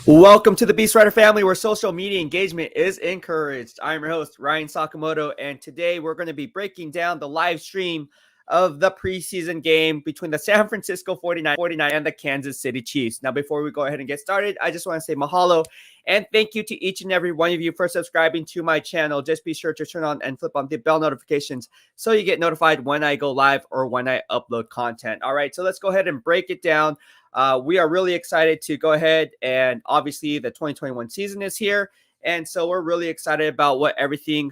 Welcome to the BEASTwriter family, where social media engagement is encouraged. I'm your host, Ryan Sakamoto, and today we're going to be breaking down the live stream of the preseason game between the San Francisco 49ers and the Kansas City Chiefs. Now, before we go ahead and get started, I just want to say mahalo and thank you to each and every one of you for subscribing to my channel. Just be sure to turn on and flip on the bell notifications so you get notified when I go live or when I upload content. All right, so let's go ahead and break it down. We are really excited to go ahead, and obviously the 2021 season is here. And so we're really excited about what everything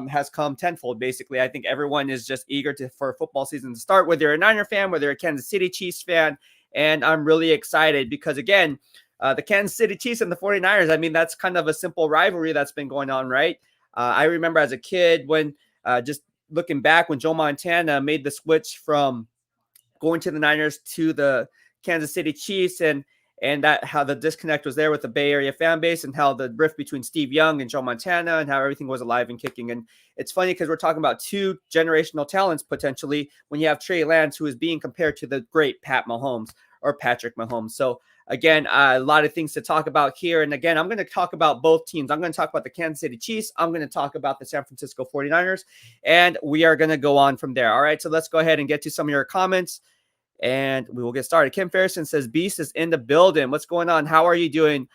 has come tenfold. Basically, I think everyone is just eager for football season to start, whether you're a Niner fan, whether you're a Kansas City Chiefs fan. And I'm really excited because, again, the Kansas City Chiefs and the 49ers, I mean, that's kind of a simple rivalry that's been going on, right? I remember as a kid when just looking back when Joe Montana made the switch from going to the Niners to the Kansas City Chiefs, and that how the disconnect was there with the Bay Area fan base, and how the rift between Steve Young and Joe Montana, and how everything was alive and kicking. And it's funny because we're talking about two generational talents potentially when you have Trey Lance, who is being compared to the great Patrick Mahomes. So again, a lot of things to talk about here. And again, I'm going to talk about both teams. I'm going to talk about the Kansas City Chiefs. I'm going to talk about the San Francisco 49ers, and we are going to go on from there. All right, so let's go ahead and get to some of your comments, and we will get started. Kim Ferrison says, Beast is in the building. What's going on? How are you doing?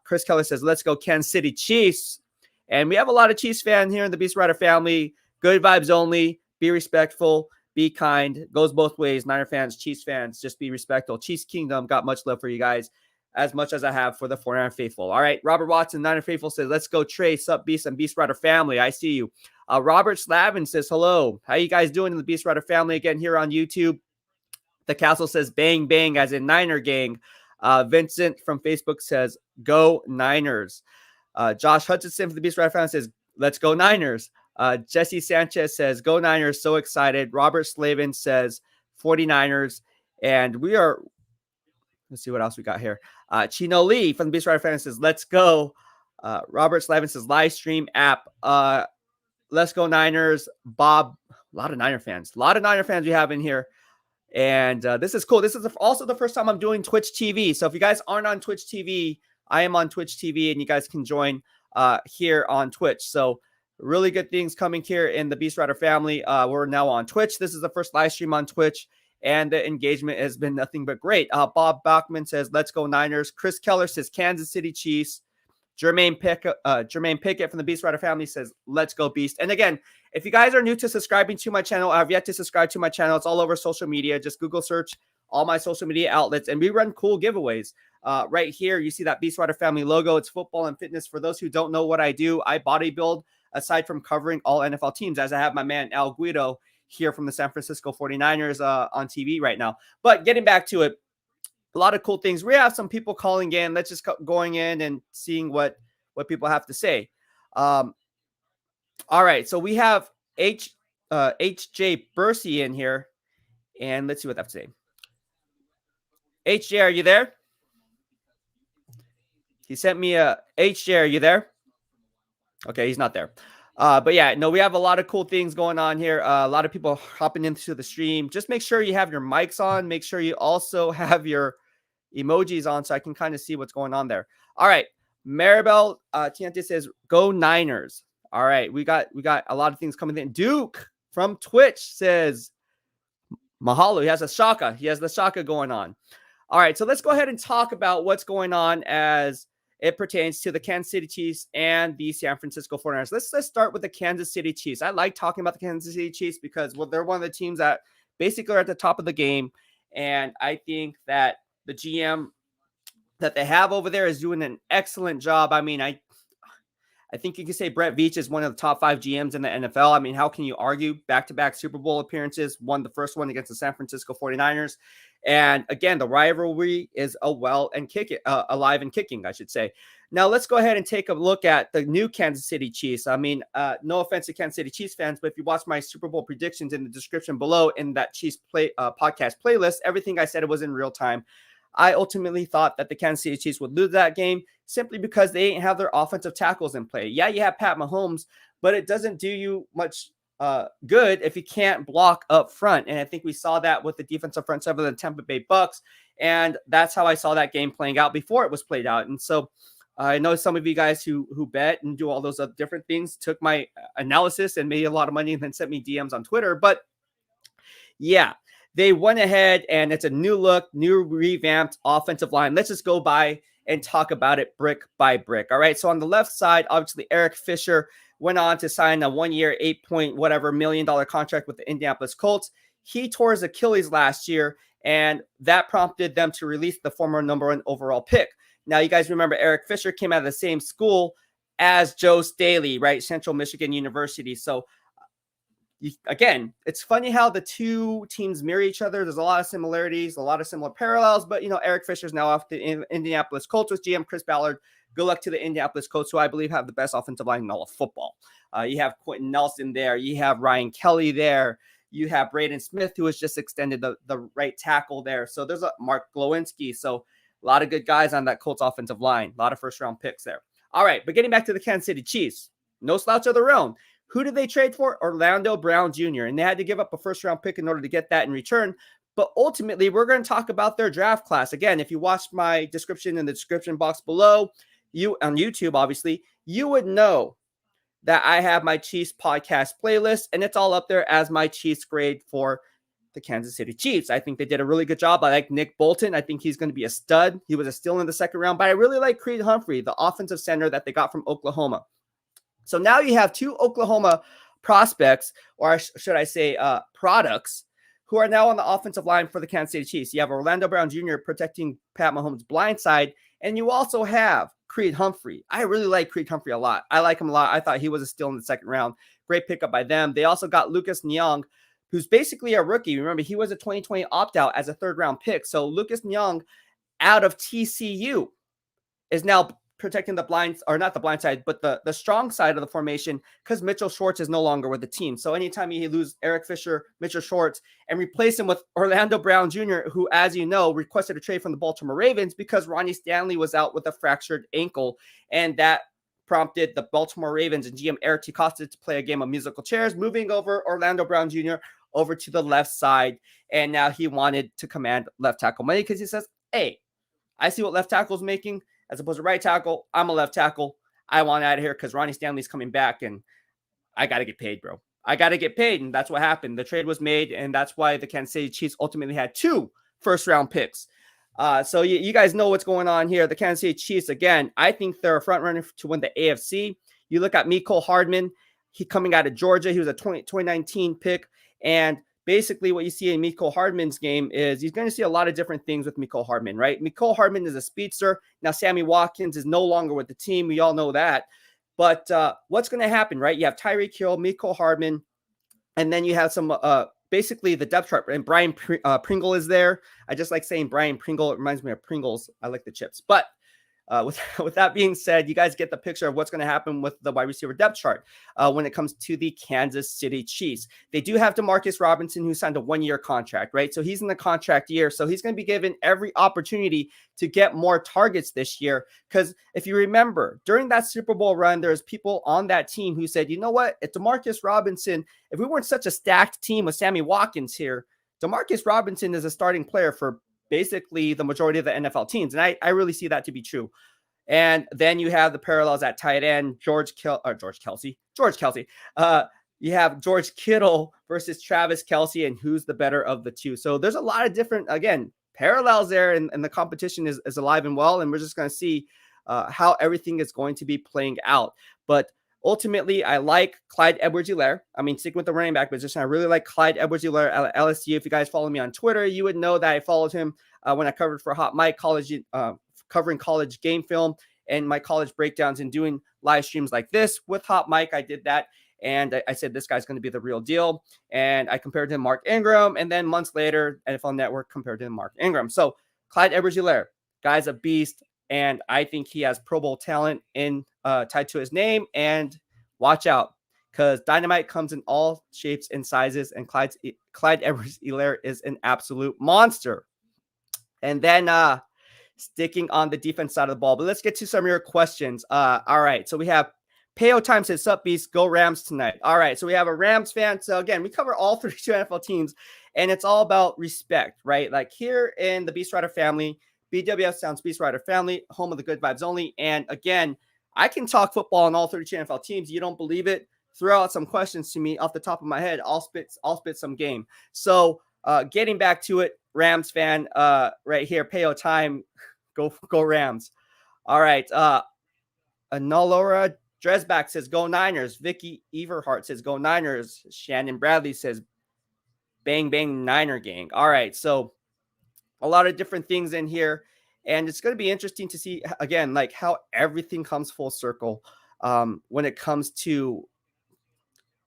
Chris Keller says, let's go Kansas City Chiefs. And we have a lot of Chiefs fans here in the BEASTwriter family. Good vibes only. Be respectful. Be kind. Goes both ways. Niner fans, Chiefs fans, just be respectful. Chiefs Kingdom, got much love for you guys, as much as I have for the 49er faithful. All right. Robert Watson, Niner faithful, says, let's go Trey, sup Beast and BEASTwriter family. I see you. Robert Slavin says, hello. How you guys doing in the BEASTwriter family again here on YouTube? The Castle says bang, bang, as in Niner gang. Vincent from Facebook says, go Niners. Josh Hutchinson from the BEASTwriter family says, let's go Niners. Jesse Sanchez says, go Niners, so excited. Robert Slavin says, 49ers. And we are, let's see what else we got here. Chino Lee from the BEASTwriter family says, let's go. Robert Slavin says, live stream app. Let's go Niners. Bob, a lot of Niner fans we have in here. And this is cool. This is also the first time I'm doing Twitch TV. So if you guys aren't on Twitch TV, I am on Twitch TV, and you guys can join here on Twitch. So really good things coming here in the BEASTwriter family. We're now on Twitch. This is the first live stream on Twitch, and the engagement has been nothing but great. Bob Bachman says, let's go Niners. Chris Keller says, Kansas City Chiefs. Jermaine Pickett from the BEASTwriter family says, let's go Beast. And again, if you guys are new to subscribing to my channel, I have yet to subscribe to my channel. It's all over social media. Just Google search all my social media outlets, and we run cool giveaways. Right here, you see that BEASTwriter family logo. It's football and fitness. For those who don't know what I do, I bodybuild aside from covering all NFL teams, as I have my man Al Guido here from the San Francisco 49ers on TV right now. But getting back to it, a lot of cool things. We have some people calling in. Let's just going in and seeing what people have to say. All right, so we have HJ Bursey in here, and let's see what they have to say. HJ, are you there? He sent me a HJ. Are you there? Okay, he's not there. But yeah, no, we have a lot of cool things going on here. A lot of people hopping into the stream. Just make sure you have your mics on. Make sure you also have your emojis on so I can kind of see what's going on there. All right. Maribel Tiente says, go Niners. All right. We got a lot of things coming in. Duke from Twitch says, mahalo. He has the shaka going on. All right. So let's go ahead and talk about what's going on as it pertains to the Kansas City Chiefs and the San Francisco 49ers. Let's start with the Kansas City Chiefs. I like talking about the Kansas City Chiefs because, well, they're one of the teams that basically are at the top of the game. And I think that the GM that they have over there is doing an excellent job. I mean, I think you can say Brett Veach is one of the top 5 GMs in the NFL. I mean, how can you argue? Back-to-back Super Bowl appearances, won the first one against the San Francisco 49ers. And again, the rivalry is alive and kicking, I should say. Now, let's go ahead and take a look at the new Kansas City Chiefs. I mean, no offense to Kansas City Chiefs fans, but if you watch my Super Bowl predictions in the description below in that Chiefs podcast playlist, everything I said, it was in real time. I ultimately thought that the Kansas City Chiefs would lose that game simply because they didn't have their offensive tackles in play. Yeah, you have Pat Mahomes, but it doesn't do you much good if you can't block up front. And I think we saw that with the defensive front seven of the Tampa Bay Bucks. And that's how I saw that game playing out before it was played out. And so I know some of you guys who bet and do all those other different things took my analysis and made a lot of money and then sent me DMs on Twitter. But yeah, they went ahead and it's a new look, new revamped offensive line. Let's just go by and talk about it brick by brick. All right. So on the left side, obviously Eric Fisher went on to sign a 1 year, $8 million contract with the Indianapolis Colts. He tore his Achilles last year, and that prompted them to release the former number 1 overall pick. Now, you guys remember Eric Fisher came out of the same school as Joe Staley, right? Central Michigan University. So again, it's funny how the two teams mirror each other. There's a lot of similarities, a lot of similar parallels, but Eric Fisher's now off the Indianapolis Colts with GM Chris Ballard. Good luck to the Indianapolis Colts, who I believe have the best offensive line in all of football. You have Quentin Nelson there. You have Ryan Kelly there. You have Braden Smith, who has just extended the right tackle there. So there's a Mark Glowinski. So a lot of good guys on that Colts offensive line. A lot of first-round picks there. All right, but getting back to the Kansas City Chiefs, no slouch of their own. Who did they trade for? Orlando Brown Jr., and they had to give up a first-round pick in order to get that in return. But ultimately, we're going to talk about their draft class. Again, if you watched my description in the description box below, you on YouTube, obviously, you would know that I have my Chiefs podcast playlist, and it's all up there as my Chiefs grade for the Kansas City Chiefs. I think they did a really good job. I like Nick Bolton. I think he's going to be a stud. He was a steal in the second round, but I really like Creed Humphrey, the offensive center that they got from Oklahoma. So now you have two Oklahoma prospects, or should I say products, who are now on the offensive line for the Kansas City Chiefs. You have Orlando Brown Jr. protecting Pat Mahomes' blind side, and you also have Creed Humphrey. I really like Creed Humphrey a lot. I like him a lot. I thought he was a steal in the second round. Great pickup by them. They also got Lucas Nyong, who's basically a rookie. Remember, he was a 2020 opt-out as a third-round pick. So Lucas Nyong out of TCU is now protecting the blind, or not the blind side, but the strong side of the formation, because Mitchell Schwartz is no longer with the team. So anytime you lose Eric Fisher, Mitchell Schwartz, and replace him with Orlando Brown Jr., who, as you know, requested a trade from the Baltimore Ravens because Ronnie Stanley was out with a fractured ankle, and that prompted the Baltimore Ravens and GM Eric Costa to play a game of musical chairs, moving over Orlando Brown Jr. over to the left side, and now he wanted to command left tackle money because he says, hey, I see what left tackle's making. As opposed to right tackle, I'm a left tackle. I want out of here because Ronnie Stanley's coming back, and I got to get paid, bro. I got to get paid, and that's what happened. The trade was made, and that's why the Kansas City Chiefs ultimately had 2 first-round picks. So you guys know what's going on here. The Kansas City Chiefs, again, I think they're a front-runner to win the AFC. You look at Mecole Hardman. He coming out of Georgia. He was a 2019 pick, and basically what you see in Mecole Hardman's game is you're going to see a lot of different things with Mecole Hardman, right? Mecole Hardman is a speedster. Now, Sammy Watkins is no longer with the team. We all know that. But what's going to happen, right? You have Tyreek Hill, Mecole Hardman, and then you have some basically the depth chart. And Brian Pringle is there. I just like saying Brian Pringle. It reminds me of Pringles. I like the chips. But with that being said, you guys get the picture of what's going to happen with the wide receiver depth chart when it comes to the Kansas City Chiefs. They do have Demarcus Robinson, who signed a 1-year contract, right? So he's in the contract year. So he's going to be given every opportunity to get more targets this year. Because if you remember, during that Super Bowl run, there's people on that team who said, you know what, if Demarcus Robinson, if we weren't such a stacked team with Sammy Watkins here, Demarcus Robinson is a starting player for basically the majority of the NFL teams. And I really see that to be true. And then you have the parallels at tight end, George Kelce. You have George Kittle versus Travis Kelce, and who's the better of the two. So there's a lot of different, again, parallels there, and the competition is alive and well. And we're just going to see how everything is going to be playing out. But ultimately, I like Clyde Edwards-Helaire. I mean, sticking with the running back position, I really like Clyde Edwards-Helaire at LSU. If you guys follow me on Twitter, you would know that I followed him when I covered for Hot Mike College, covering college game film and my college breakdowns and doing live streams like this with Hot Mike. I did that, and I said this guy's going to be the real deal. And I compared him to Mark Ingram, and then months later, NFL Network compared him to Mark Ingram. So Clyde Edwards-Helaire, guy's a beast. And I think he has Pro Bowl talent tied to his name. And watch out, because dynamite comes in all shapes and sizes. And Clyde Edwards-Helaire is an absolute monster. And then sticking on the defense side of the ball. But let's get to some of your questions. All right. So we have Peo Time says, "Sup, Beast, go Rams tonight." All right, so we have a Rams fan. So again, we cover all 32 NFL teams, and it's all about respect, right? Like here in the BEASTwriter family, BWS sounds BEASTwriter family, home of the good vibes only. And again, I can talk football on all 32 NFL teams. You don't believe it? Throw out some questions to me off the top of my head. I'll spit some game. So getting back to it, Rams fan, right here, Peo Time, go Rams. All right, Nalora Dresbach says, "Go Niners." Vicky Everhart says, "Go Niners." Shannon Bradley says, "Bang, bang, Niner gang." All right. So a lot of different things in here. And it's going to be interesting to see, again, like how everything comes full circle when it comes to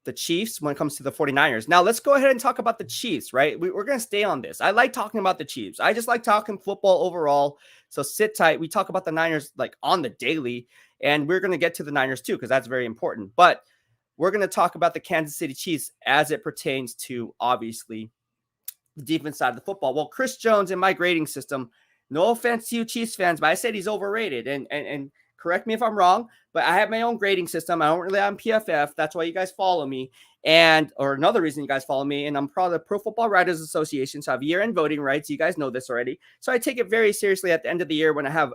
the Chiefs, when it comes to the 49ers. Now, let's go ahead and talk about the Chiefs, right? We're going to stay on this. I like talking about the Chiefs. I just like talking football overall. So sit tight. We talk about the Niners like on the daily. And we're going to get to the Niners too, because that's very important. But we're going to talk about the Kansas City Chiefs as it pertains to, obviously, the defense side of the football. Well, Chris Jones in my grading system, no offense to you Chiefs fans, but I said he's overrated. And correct me if I'm wrong, but I have my own grading system. I don't rely on PFF. That's why you guys follow me. Or another reason you guys follow me, and I'm part of the Pro Football Writers Association, so I have year-end voting rights. You guys know this already. So I take it very seriously at the end of the year when I have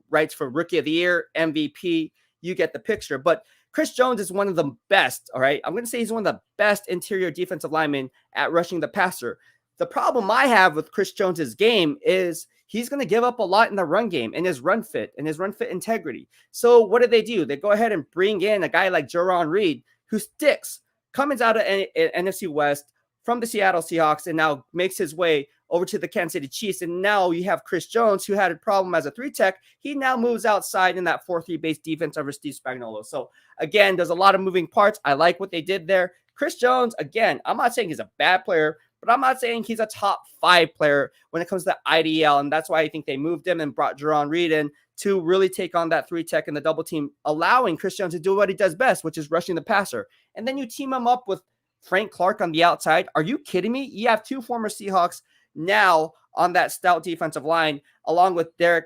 rights for Rookie of the Year, MVP. You get the picture. But Chris Jones is one of the best, all right? I'm going to say he's one of the best interior defensive linemen at rushing the passer. The problem I have with Chris Jones's game is he's going to give up a lot in the run game and his run fit integrity. So what do? They go ahead and bring in a guy like Jaron Reed, who sticks, comes out of NFC West from the Seattle Seahawks, and now makes his way over to the Kansas City Chiefs. And now you have Chris Jones, who had a problem as a 3-tech. He now moves outside in that 4-3 base defense over Steve Spagnuolo. So again, there's a lot of moving parts. I like what they did there. Chris Jones, again, I'm not saying he's a bad player, but I'm not saying he's a top 5 player when it comes to IDL. And that's why I think they moved him and brought Jaron Reed in to really take on that 3-tech and the double team, allowing Chris Jones to do what he does best, which is rushing the passer. And then you team him up with Frank Clark on the outside. Are you kidding me? You have 2 former Seahawks now on that stout defensive line, along with Derek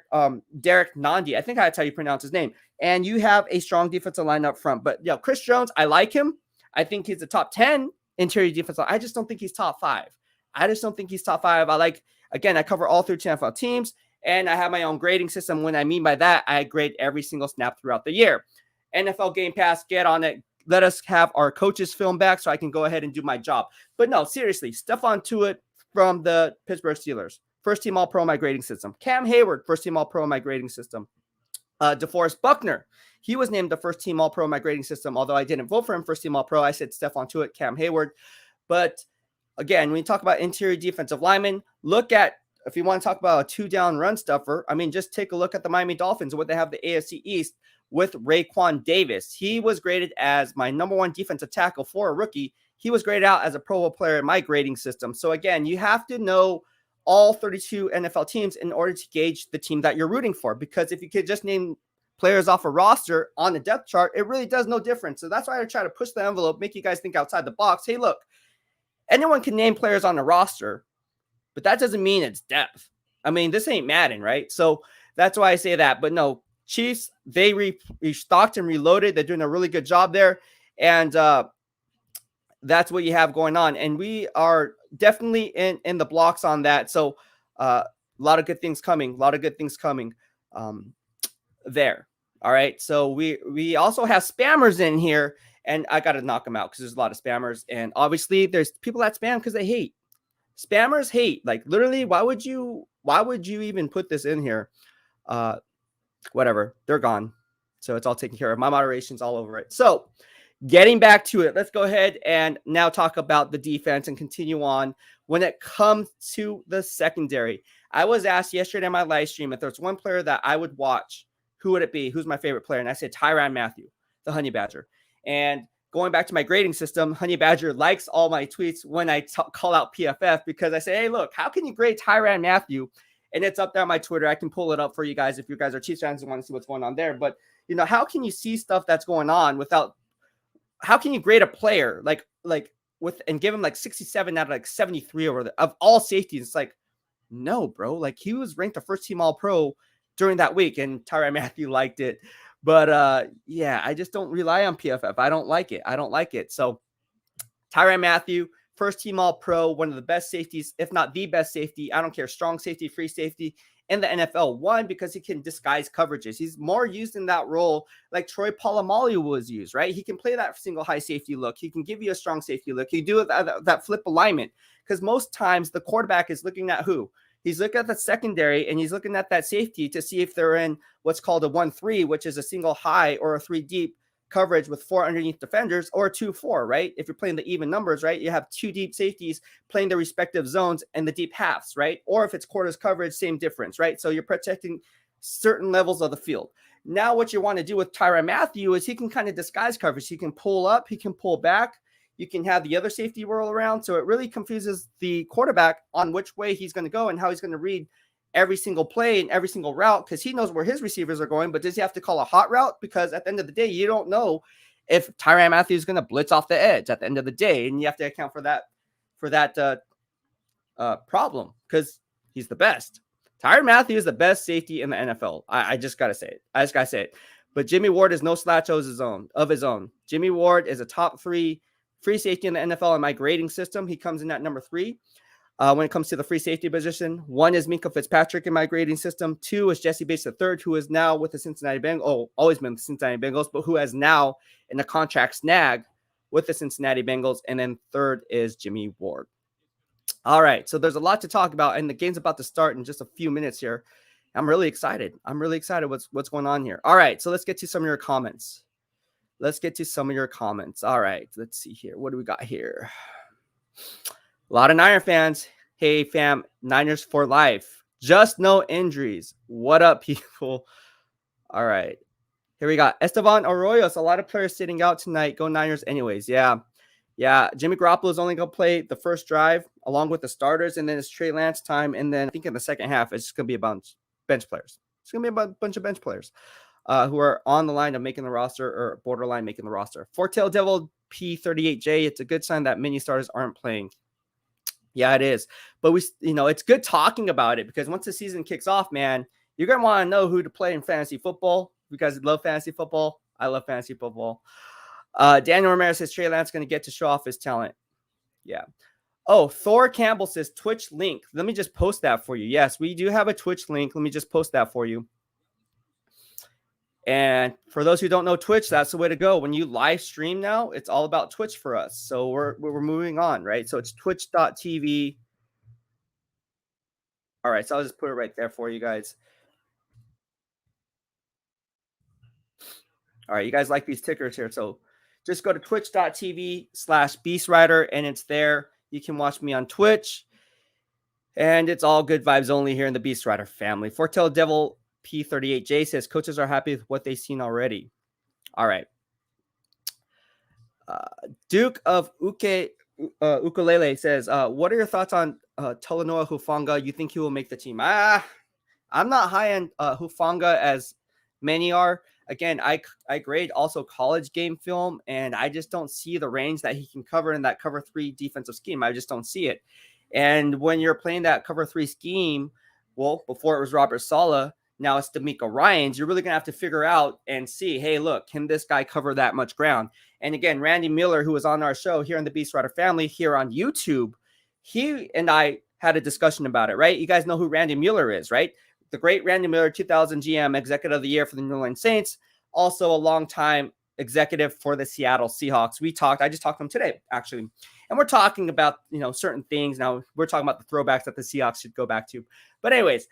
Nandi. I think that's how you pronounce his name. And you have a strong defensive line up front. But Chris Jones, I like him. I think he's a top 10 interior defensive line. I just don't think he's top 5. I cover all 13 NFL teams, and I have my own grading system. When I mean by that, I grade every single snap throughout the year. NFL Game Pass, get on it. Let us have our coaches film back so I can go ahead and do my job. But no, seriously, Stephon Tuitt from the Pittsburgh Steelers, first team All-Pro in my grading system. Cam Hayward, first team All-Pro in my grading system. DeForest Buckner, he was named the first team All-Pro in my grading system, although I didn't vote for him first team All-Pro. I said Stephon Tuitt, Cam Hayward. But again, when you talk about interior defensive linemen, look at, if you want to talk about a 2-down run stuffer, I mean, just take a look at the Miami Dolphins, what they have the AFC East with Raekwon Davis. He was graded as my number 1 defensive tackle for a rookie. He was graded out as a Pro Bowl player in my grading system. So again, you have to know all 32 NFL teams in order to gauge the team that you're rooting for. Because if you could just name players off a roster on the depth chart, it really does no difference. So that's why I try to push the envelope, make you guys think outside the box. Hey, look, anyone can name players on the roster, but that doesn't mean it's depth. I mean, this ain't Madden, right? So that's why I say that. But no, Chiefs, they restocked and reloaded. They're doing a really good job there. And that's what you have going on. And we are definitely in the blocks on that. So a lot of good things coming. There. All right. So we also have spammers in here. And I got to knock them out because there's a lot of spammers. And obviously there's people that spam because they hate. Spammers hate. Like literally, why would you even put this in here? Whatever. They're gone. So it's all taken care of. My moderation's all over it. So getting back to it, let's go ahead and now talk about the defense and continue on. When it comes to the secondary, I was asked yesterday in my live stream if there's one player that I would watch, who would it be? Who's my favorite player? And I said Tyrann Mathieu, the Honey Badger. And going back to my grading system, Honey Badger likes all my tweets when I call out PFF because I say, hey, look, how can you grade Tyrann Mathieu? And it's up there on my Twitter. I can pull it up for you guys if you guys are Chiefs fans and want to see what's going on there. But, how can you see stuff that's going on without – how can you grade a player and give him like 67 out of like 73 of all safeties? It's like, no, bro. Like he was ranked the first team All-Pro during that week, and Tyrann Mathieu liked it. But yeah, I just don't rely on PFF. I don't like it. So Tyrann Mathieu, first team All Pro, one of the best safeties, if not the best safety. I don't care, strong safety, free safety in the NFL. One, because he can disguise coverages. He's more used in that role like Troy Polamalu was used, right? He can play that single high safety look. He can give you a strong safety look. He do that flip alignment, because most times the quarterback is looking at who? He's looking at the secondary, and he's looking at that safety to see if they're in what's called a 1-3, which is a single high or a 3 deep coverage with 4 underneath defenders, or 2-4, right? If you're playing the even numbers, right, you have 2 deep safeties playing the respective zones and the deep halves, right? Or if it's quarters coverage, same difference, right? So you're protecting certain levels of the field. Now, what you want to do with Tyrann Mathieu is he can kind of disguise coverage. He can pull up, he can pull back. You can have the other safety roll around. So it really confuses the quarterback on which way he's going to go and how he's going to read every single play and every single route, because he knows where his receivers are going. But does he have to call a hot route? Because at the end of the day, you don't know if Tyrann Mathieu is going to blitz off the edge at the end of the day, and you have to account for that problem, because he's the best. Tyrann Mathieu is the best safety in the NFL. I just gotta say it. But Jimmy Ward is no slouch of his own. Jimmy Ward is a top 3 free safety in the NFL in my grading system. He comes in at number 3. When it comes to the free safety position, 1 is Minkah Fitzpatrick in my grading system. 2 is Jesse Bates III, who is now with the Cincinnati Bengals. Oh, always been with the Cincinnati Bengals, but who has now in a contract snag with the Cincinnati Bengals. And then 3rd is Jimmy Ward. All right, so there's a lot to talk about, and the game's about to start in just a few minutes here. I'm really excited. What's going on here. All right, so let's get to some of your comments. All right, let's see here. What do we got here? A lot of Niner fans. Hey, fam, Niners for life. Just no injuries. What up, people? All right. Here we got Esteban Arroyos. A lot of players sitting out tonight. Go Niners anyways. Yeah. Jimmy Garoppolo is only going to play the first drive along with the starters, and then it's Trey Lance time. And then I think in the second half, it's going to be a bunch of bench players. Who are on the line of making the roster or borderline making the roster. Four-tailed Devil P38J. It's a good sign that many starters aren't playing. Yeah, it is. But it's good talking about it, because once the season kicks off, man, you're going to want to know who to play in fantasy football. You guys love fantasy football. I love fantasy football. Daniel Romero says Trey Lance going to get to show off his talent. Yeah. Oh, Thor Campbell says Twitch link. Let me just post that for you. Yes, we do have a Twitch link. Let me just post that for you. And for those who don't know Twitch, that's the way to go. When you live stream now, it's all about Twitch for us. So we're moving on, right? So it's twitch.tv. All right, so I'll just put it right there for you guys. All right, you guys like these tickers here. So just go to twitch.tv/BEASTwriter, and it's there. You can watch me on Twitch. And it's all good vibes only here in the BEASTwriter family. Four-tailed Devil P38J says coaches are happy with what they've seen already. All right. Duke of Ukulele says, what are your thoughts on Talanoa Hufanga? You think he will make the team? I'm not high on Hufanga as many are. Again, I grade also college game film, and I just don't see the range that he can cover in that cover 3 defensive scheme. I just don't see it. And when you're playing that cover 3 scheme, well, before it was Robert Saleh, now it's D'Amico Ryans, you're really going to have to figure out and see, hey, look, can this guy cover that much ground? And again, Randy Miller, who was on our show here in the BEASTwriter family here on YouTube, he and I had a discussion about it, right? You guys know who Randy Miller is, right? The great Randy Miller, 2000 GM Executive of the Year for the New Orleans Saints, also a longtime executive for the Seattle Seahawks. I just talked to him today, actually. And we're talking about, certain things. Now we're talking about the throwbacks that the Seahawks should go back to. But anyways,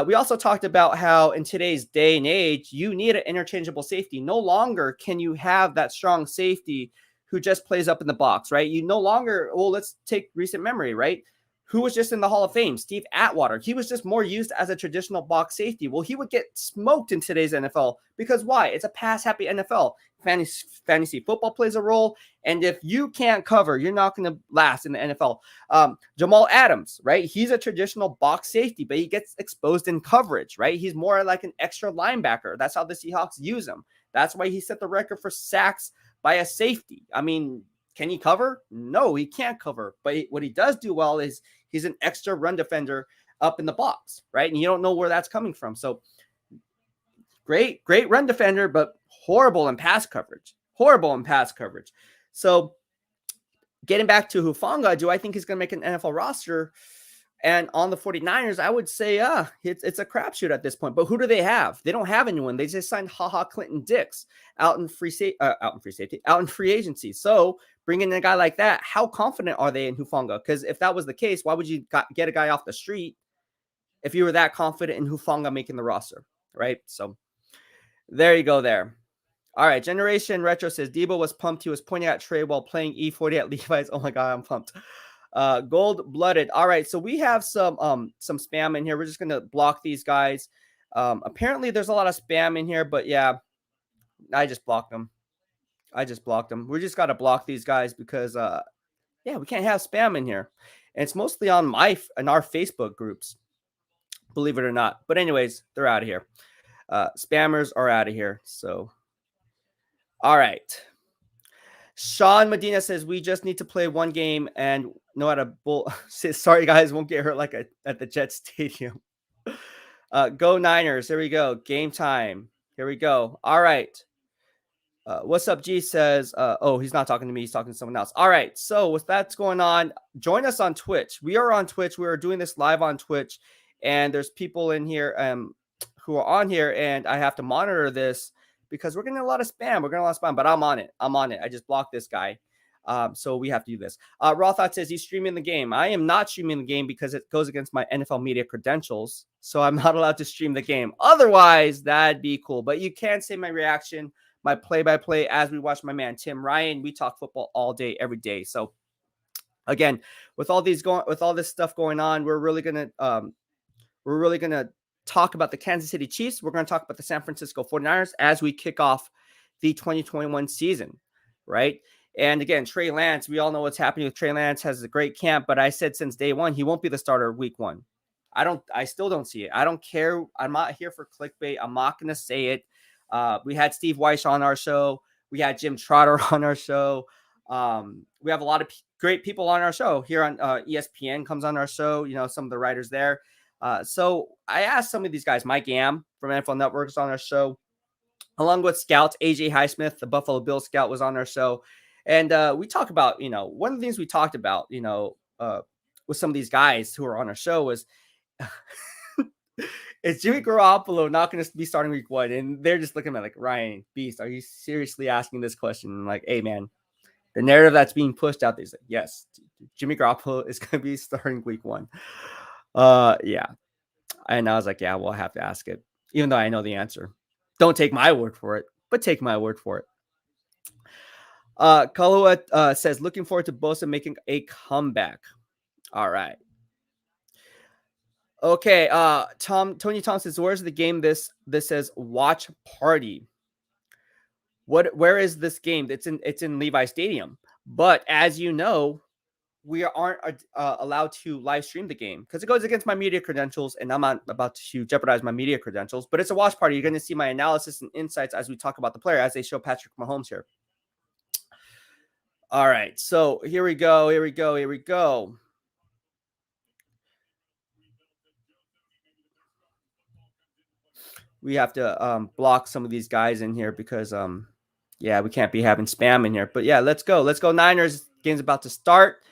we also talked about how in today's day and age, you need an interchangeable safety. No longer can you have that strong safety who just plays up in the box, right? You no longer, let's take recent memory, right? Who was just in the Hall of Fame? Steve Atwater. He was just more used as a traditional box safety. Well, he would get smoked in today's NFL because why? It's a pass-happy NFL. Fantasy football plays a role, and if you can't cover, you're not going to last in the NFL. Jamal Adams, right? He's a traditional box safety, but he gets exposed in coverage, right? He's more like an extra linebacker. That's how the Seahawks use him. That's why he set the record for sacks by a safety. I mean, can he cover? No, he can't cover. But what he does do well is he's an extra run defender up in the box, right? And you don't know where that's coming from. So Great run defender, but horrible in pass coverage. Horrible in pass coverage. So getting back to Hufanga, do I think he's going to make an NFL roster? And on the 49ers, I would say, it's a crapshoot at this point. But who do they have? They don't have anyone. They just signed Clinton Dix out in free agency. So bringing in a guy like that, how confident are they in Hufanga? Because if that was the case, why would you get a guy off the street if you were that confident in Hufanga making the roster, right? So there you go there. All right, Generation Retro says Debo was pumped. He was pointing at Trey while playing E40 at Levi's. Oh my god, I'm pumped. Gold blooded. All right, so we have some spam in here. We're just gonna block these guys. Apparently there's a lot of spam in here, but yeah, I just blocked them. We just gotta block these guys because yeah, we can't have spam in here. And it's mostly on our Facebook groups, believe it or not. But anyways, they're out of here. Spammers are out of here. So all right. Sean Medina says we just need to play one game and know how to bull. Says, sorry guys, won't get hurt like at the Jet Stadium. Go Niners. Here we go. Game time. Here we go. All right. What's up, G says, oh, he's not talking to me. He's talking to someone else. All right. So with that's going on, join us on Twitch. We are on Twitch. We are doing this live on Twitch, and there's people in here who are on here, and I have to monitor this because we're getting a lot of spam. But I'm on it. I just blocked this guy. So we have to do this. Raw Thought says he's streaming the game. I am not streaming the game because it goes against my NFL media credentials. So I'm not allowed to stream the game. Otherwise, that'd be cool. But you can see my reaction, my play-by-play as we watch my man Tim Ryan. We talk football all day, every day. So again, with all this stuff going on, we're really gonna talk about the Kansas City Chiefs. We're going to talk about the San Francisco 49ers as we kick off the 2021 season, right? And again, Trey Lance, we all know what's happening with Trey Lance, has a great camp, but I said since day one, he won't be the starter week one. I still don't see it. I don't care. I'm not here for clickbait. I'm not going to say it. We had Steve Weiss on our show. We had Jim Trotter on our show. We have a lot of great people on our show here on ESPN comes on our show. You know, some of the writers there. So I asked some of these guys, Mike Yam from NFL Network is on our show, along with scouts, AJ Highsmith, the Buffalo Bills scout, was on our show. And we talk about, one of the things we talked about, with some of these guys who are on our show was, is Jimmy Garoppolo not going to be starting week one? And they're just looking at me like, Ryan, Beast, are you seriously asking this question? And I'm like, hey, man, the narrative that's being pushed out there is like, yes, Jimmy Garoppolo is going to be starting week one. Yeah. And I was like, yeah, well, I have to ask it, even though I know the answer. Don't take my word for it, but take my word for it. Kalua says, looking forward to Bosa making a comeback. All right. Okay. Tony Tom says, where's the game? This says watch party. Where is this game? It's in Levi Stadium. But as you know, we aren't allowed to live stream the game because it goes against my media credentials, and I'm not about to jeopardize my media credentials. But it's a watch party. You're going to see my analysis and insights as we talk about the player, as they show Patrick Mahomes here. All right, so here we go. We have to block some of these guys in here because yeah, we can't be having spam in here. But yeah, let's go Niners. Game's about to start,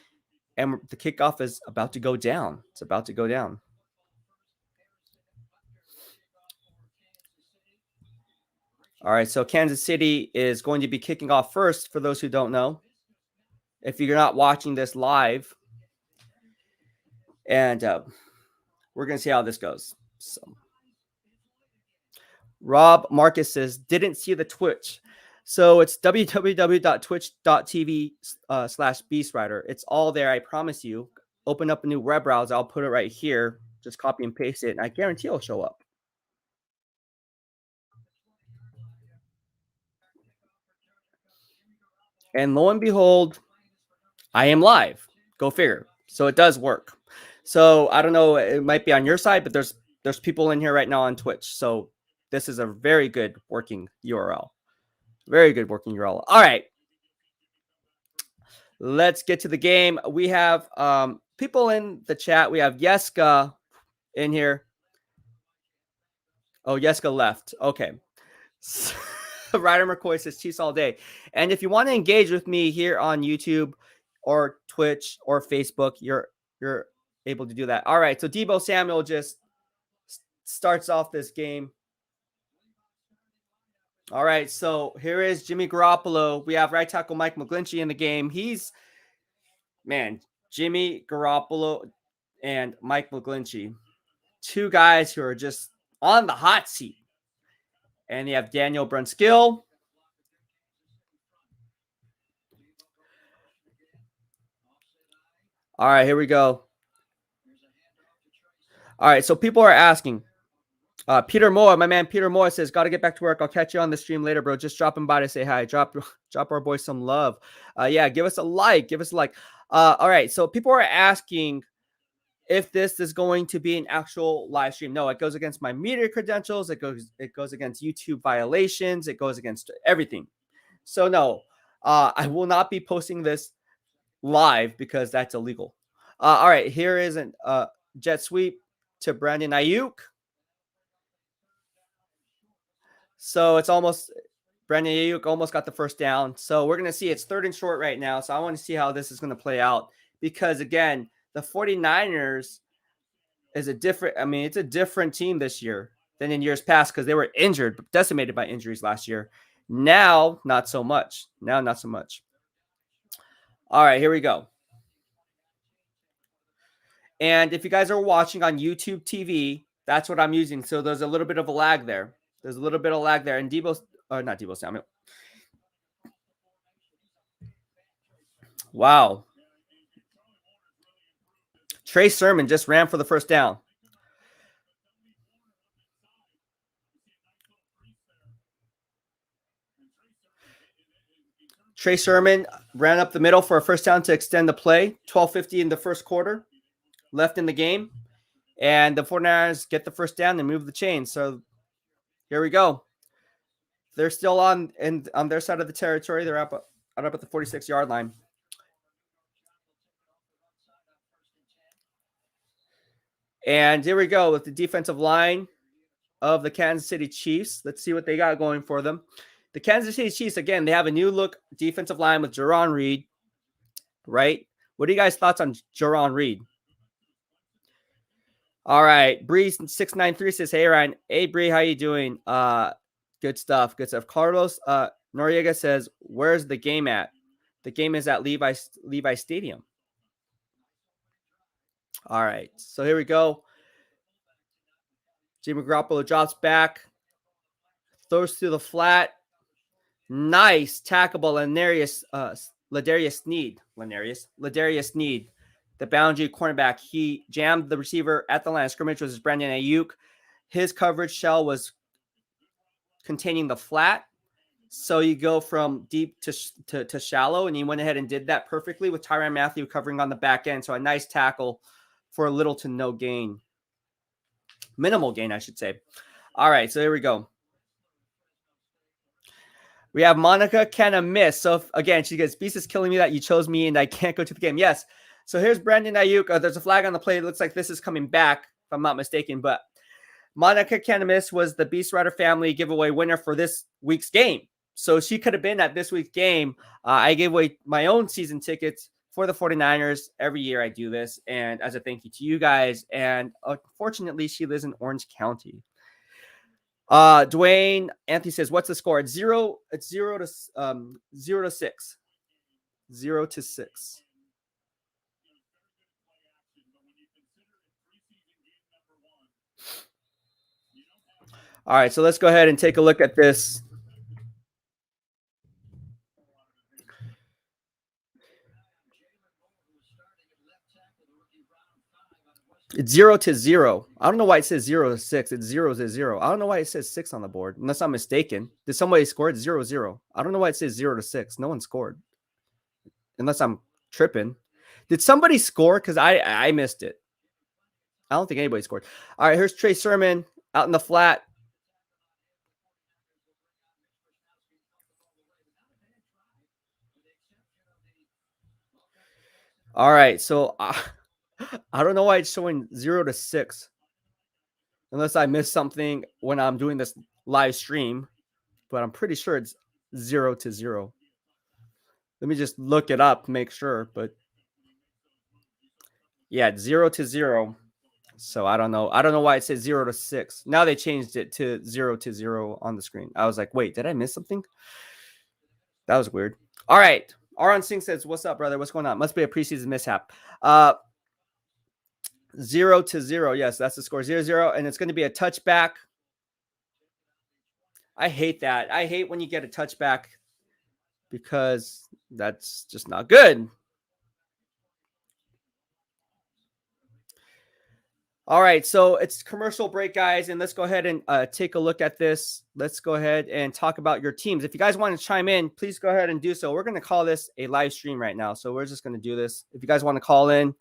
and the kickoff is about to go down. It's about to go down. All right, so Kansas City is going to be kicking off first, for those who don't know. If you're not watching this live, and we're going to see how this goes. So, Rob Marcus says, didn't see the Twitch. So it's www.twitch.tv/BEASTwriter. It's all there, I promise you. Open up a new web browser. I'll put it right here. Just copy and paste it, and I guarantee it'll show up. And lo and behold, I am live. Go figure. So it does work. So I don't know, it might be on your side, but there's people in here right now on Twitch. So this is a very good working URL. Very good working URL. All right. Let's get to the game. We have people in the chat. We have Yeska in here. Oh, Jessica left. Okay. Ryder McCoy says Chiefs all day. And if you want to engage with me here on YouTube or Twitch or Facebook, you're able to do that. All right. So Debo Samuel just starts off this game. All right. So here is Jimmy Garoppolo. We have right tackle Mike McGlinchey in the game. Jimmy Garoppolo and Mike McGlinchey, two guys who are just on the hot seat. And you have Daniel Brunskill. All right, here we go. All right, so people are asking. Peter Moore, my man Peter Moore says, "Got to get back to work. I'll catch you on the stream later, bro. Just dropping by to say hi. Drop our boy some love. Yeah, give us a like. Give us a like. All right, so people are asking if this is going to be an actual live stream. No, it goes against my media credentials. It goes against YouTube violations. It goes against everything. So no, I will not be posting this live because that's illegal. All right, here is a jet sweep to Brandon Ayuk. So it's almost Brandon Ayuk almost got the first down. So we're going to see it's 3rd and short right now. So I want to see how this is going to play out because, again, the 49ers is it's a different team this year than in years past because they were injured, decimated by injuries last year. Now, not so much. All right, here we go. And if you guys are watching on YouTube TV, that's what I'm using. So there's a little bit of a lag there. And not Debo Samuel. Wow. Trey Sermon just ran for the first down. Trey Sermon ran up the middle for a first down to extend the play. 12:50 in the first quarter left in the game. And the 49ers get the first down and move the chain. So here we go. They're still on their side of the territory. They're up at the 46-yard line. And here we go with the defensive line of the Kansas City Chiefs. Let's see what they got going for them. The Kansas City Chiefs, again, they have a new look defensive line with Jaron Reed, right? What are you guys' thoughts on Jaron Reed? All right. Breeze693 says, "Hey, Ryan. Hey, Bree, how you doing? Good stuff. Carlos Noriega says, "Where's the game at?" The game is at Levi Stadium. All right. So here we go. Jimmy Garoppolo drops back, throws through the flat. Nice tackable, Ladarius Sneed, the boundary cornerback. He jammed the receiver at the line of scrimmage, which was Brandon Ayuk. His coverage shell was containing the flat. So you go from deep to shallow, and he went ahead and did that perfectly with Tyrann Mathieu covering on the back end. So a nice tackle for a little to no gain. Minimal gain, I should say. All right, so here we go. We have Monica can a miss. So again, she goes, "Beast is killing me that you chose me and I can't go to the game." Yes. So here's Brandon Ayuk. There's a flag on the play. It looks like this is coming back, if I'm not mistaken. But Monica Canamis was the BEASTwriter family giveaway winner for this week's game. So she could have been at this week's game. I gave away my own season tickets for the 49ers. Every year I do this. And as a thank you to you guys. And unfortunately, she lives in Orange County. Dwayne Anthony says, "What's the score?" It's 0 to 6. 0 to 6. All right, so let's go ahead and take a look at this. It's 0 to 0. I don't know why it says 0 to 6. It's 0 to 0. I don't know why it says 6 on the board, unless I'm mistaken. Did somebody score? It's 0-0. I don't know why it says 0 to 6. No one scored, unless I'm tripping. Did somebody score? Because I missed it. I don't think anybody scored. All right, here's Trey Sermon out in the flat. All right, so I don't know why it's showing 0 to 6. unless I missed something when I'm doing this live stream, but I'm pretty sure it's 0-0. Let me just look it up, make sure. But yeah, it's 0-0. So I don't know. I don't know why it says 0-6. Now they changed it to 0-0 on the screen. I was like, wait, did I miss something? That was weird. All right. Aron Singh says, "What's up, brother? What's going on? Must be a preseason mishap." 0-0. Yes, that's the score. 0-0, and it's going to be a touchback. I hate that. I hate when you get a touchback because that's just not good. All right, so it's commercial break, guys, and let's go ahead and take a look at this. Let's go ahead and talk about your teams. If you guys want to chime in, please go ahead and do so. We're going to call this a live stream right now, so we're just going to do this. If you guys want to call in,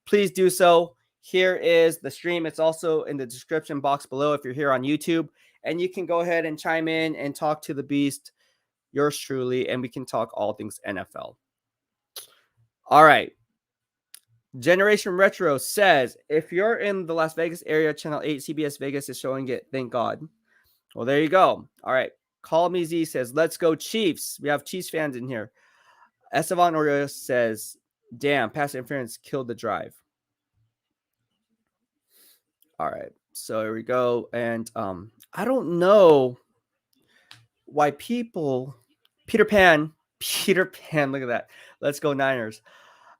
please do so. Here is the stream. It's also in the description box below if you're here on YouTube, and you can go ahead and chime in and talk to the Beast, yours truly, and we can talk all things NFL. All right. Generation Retro says, if you're in the Las Vegas area, Channel 8 CBS Vegas is showing it. Thank God. Well, there you go. All right. Call Me Z says, let's go Chiefs. We have Chiefs fans in here. Estevan Oreo says, damn, pass interference killed the drive. All right. So here we go. And I don't know why people, Peter Pan, look at that. Let's go Niners.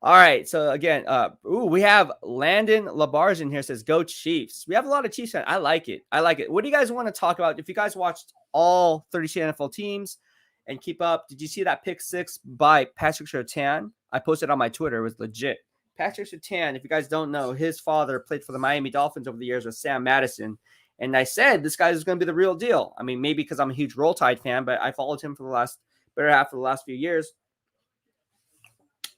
All right, so again, we have Landon Labarge in here says, go Chiefs. We have a lot of Chiefs fans. I like it. What do you guys want to talk about? If you guys watched all 32 NFL teams and keep up, did you see that pick 6 by Patrick Surtain? I posted on my Twitter. It was legit. Patrick Surtain, if you guys don't know, his father played for the Miami Dolphins over the years with Sam Madison. And I said, this guy is going to be the real deal. I mean, maybe because I'm a huge Roll Tide fan, but I followed him for the better half of the last few years.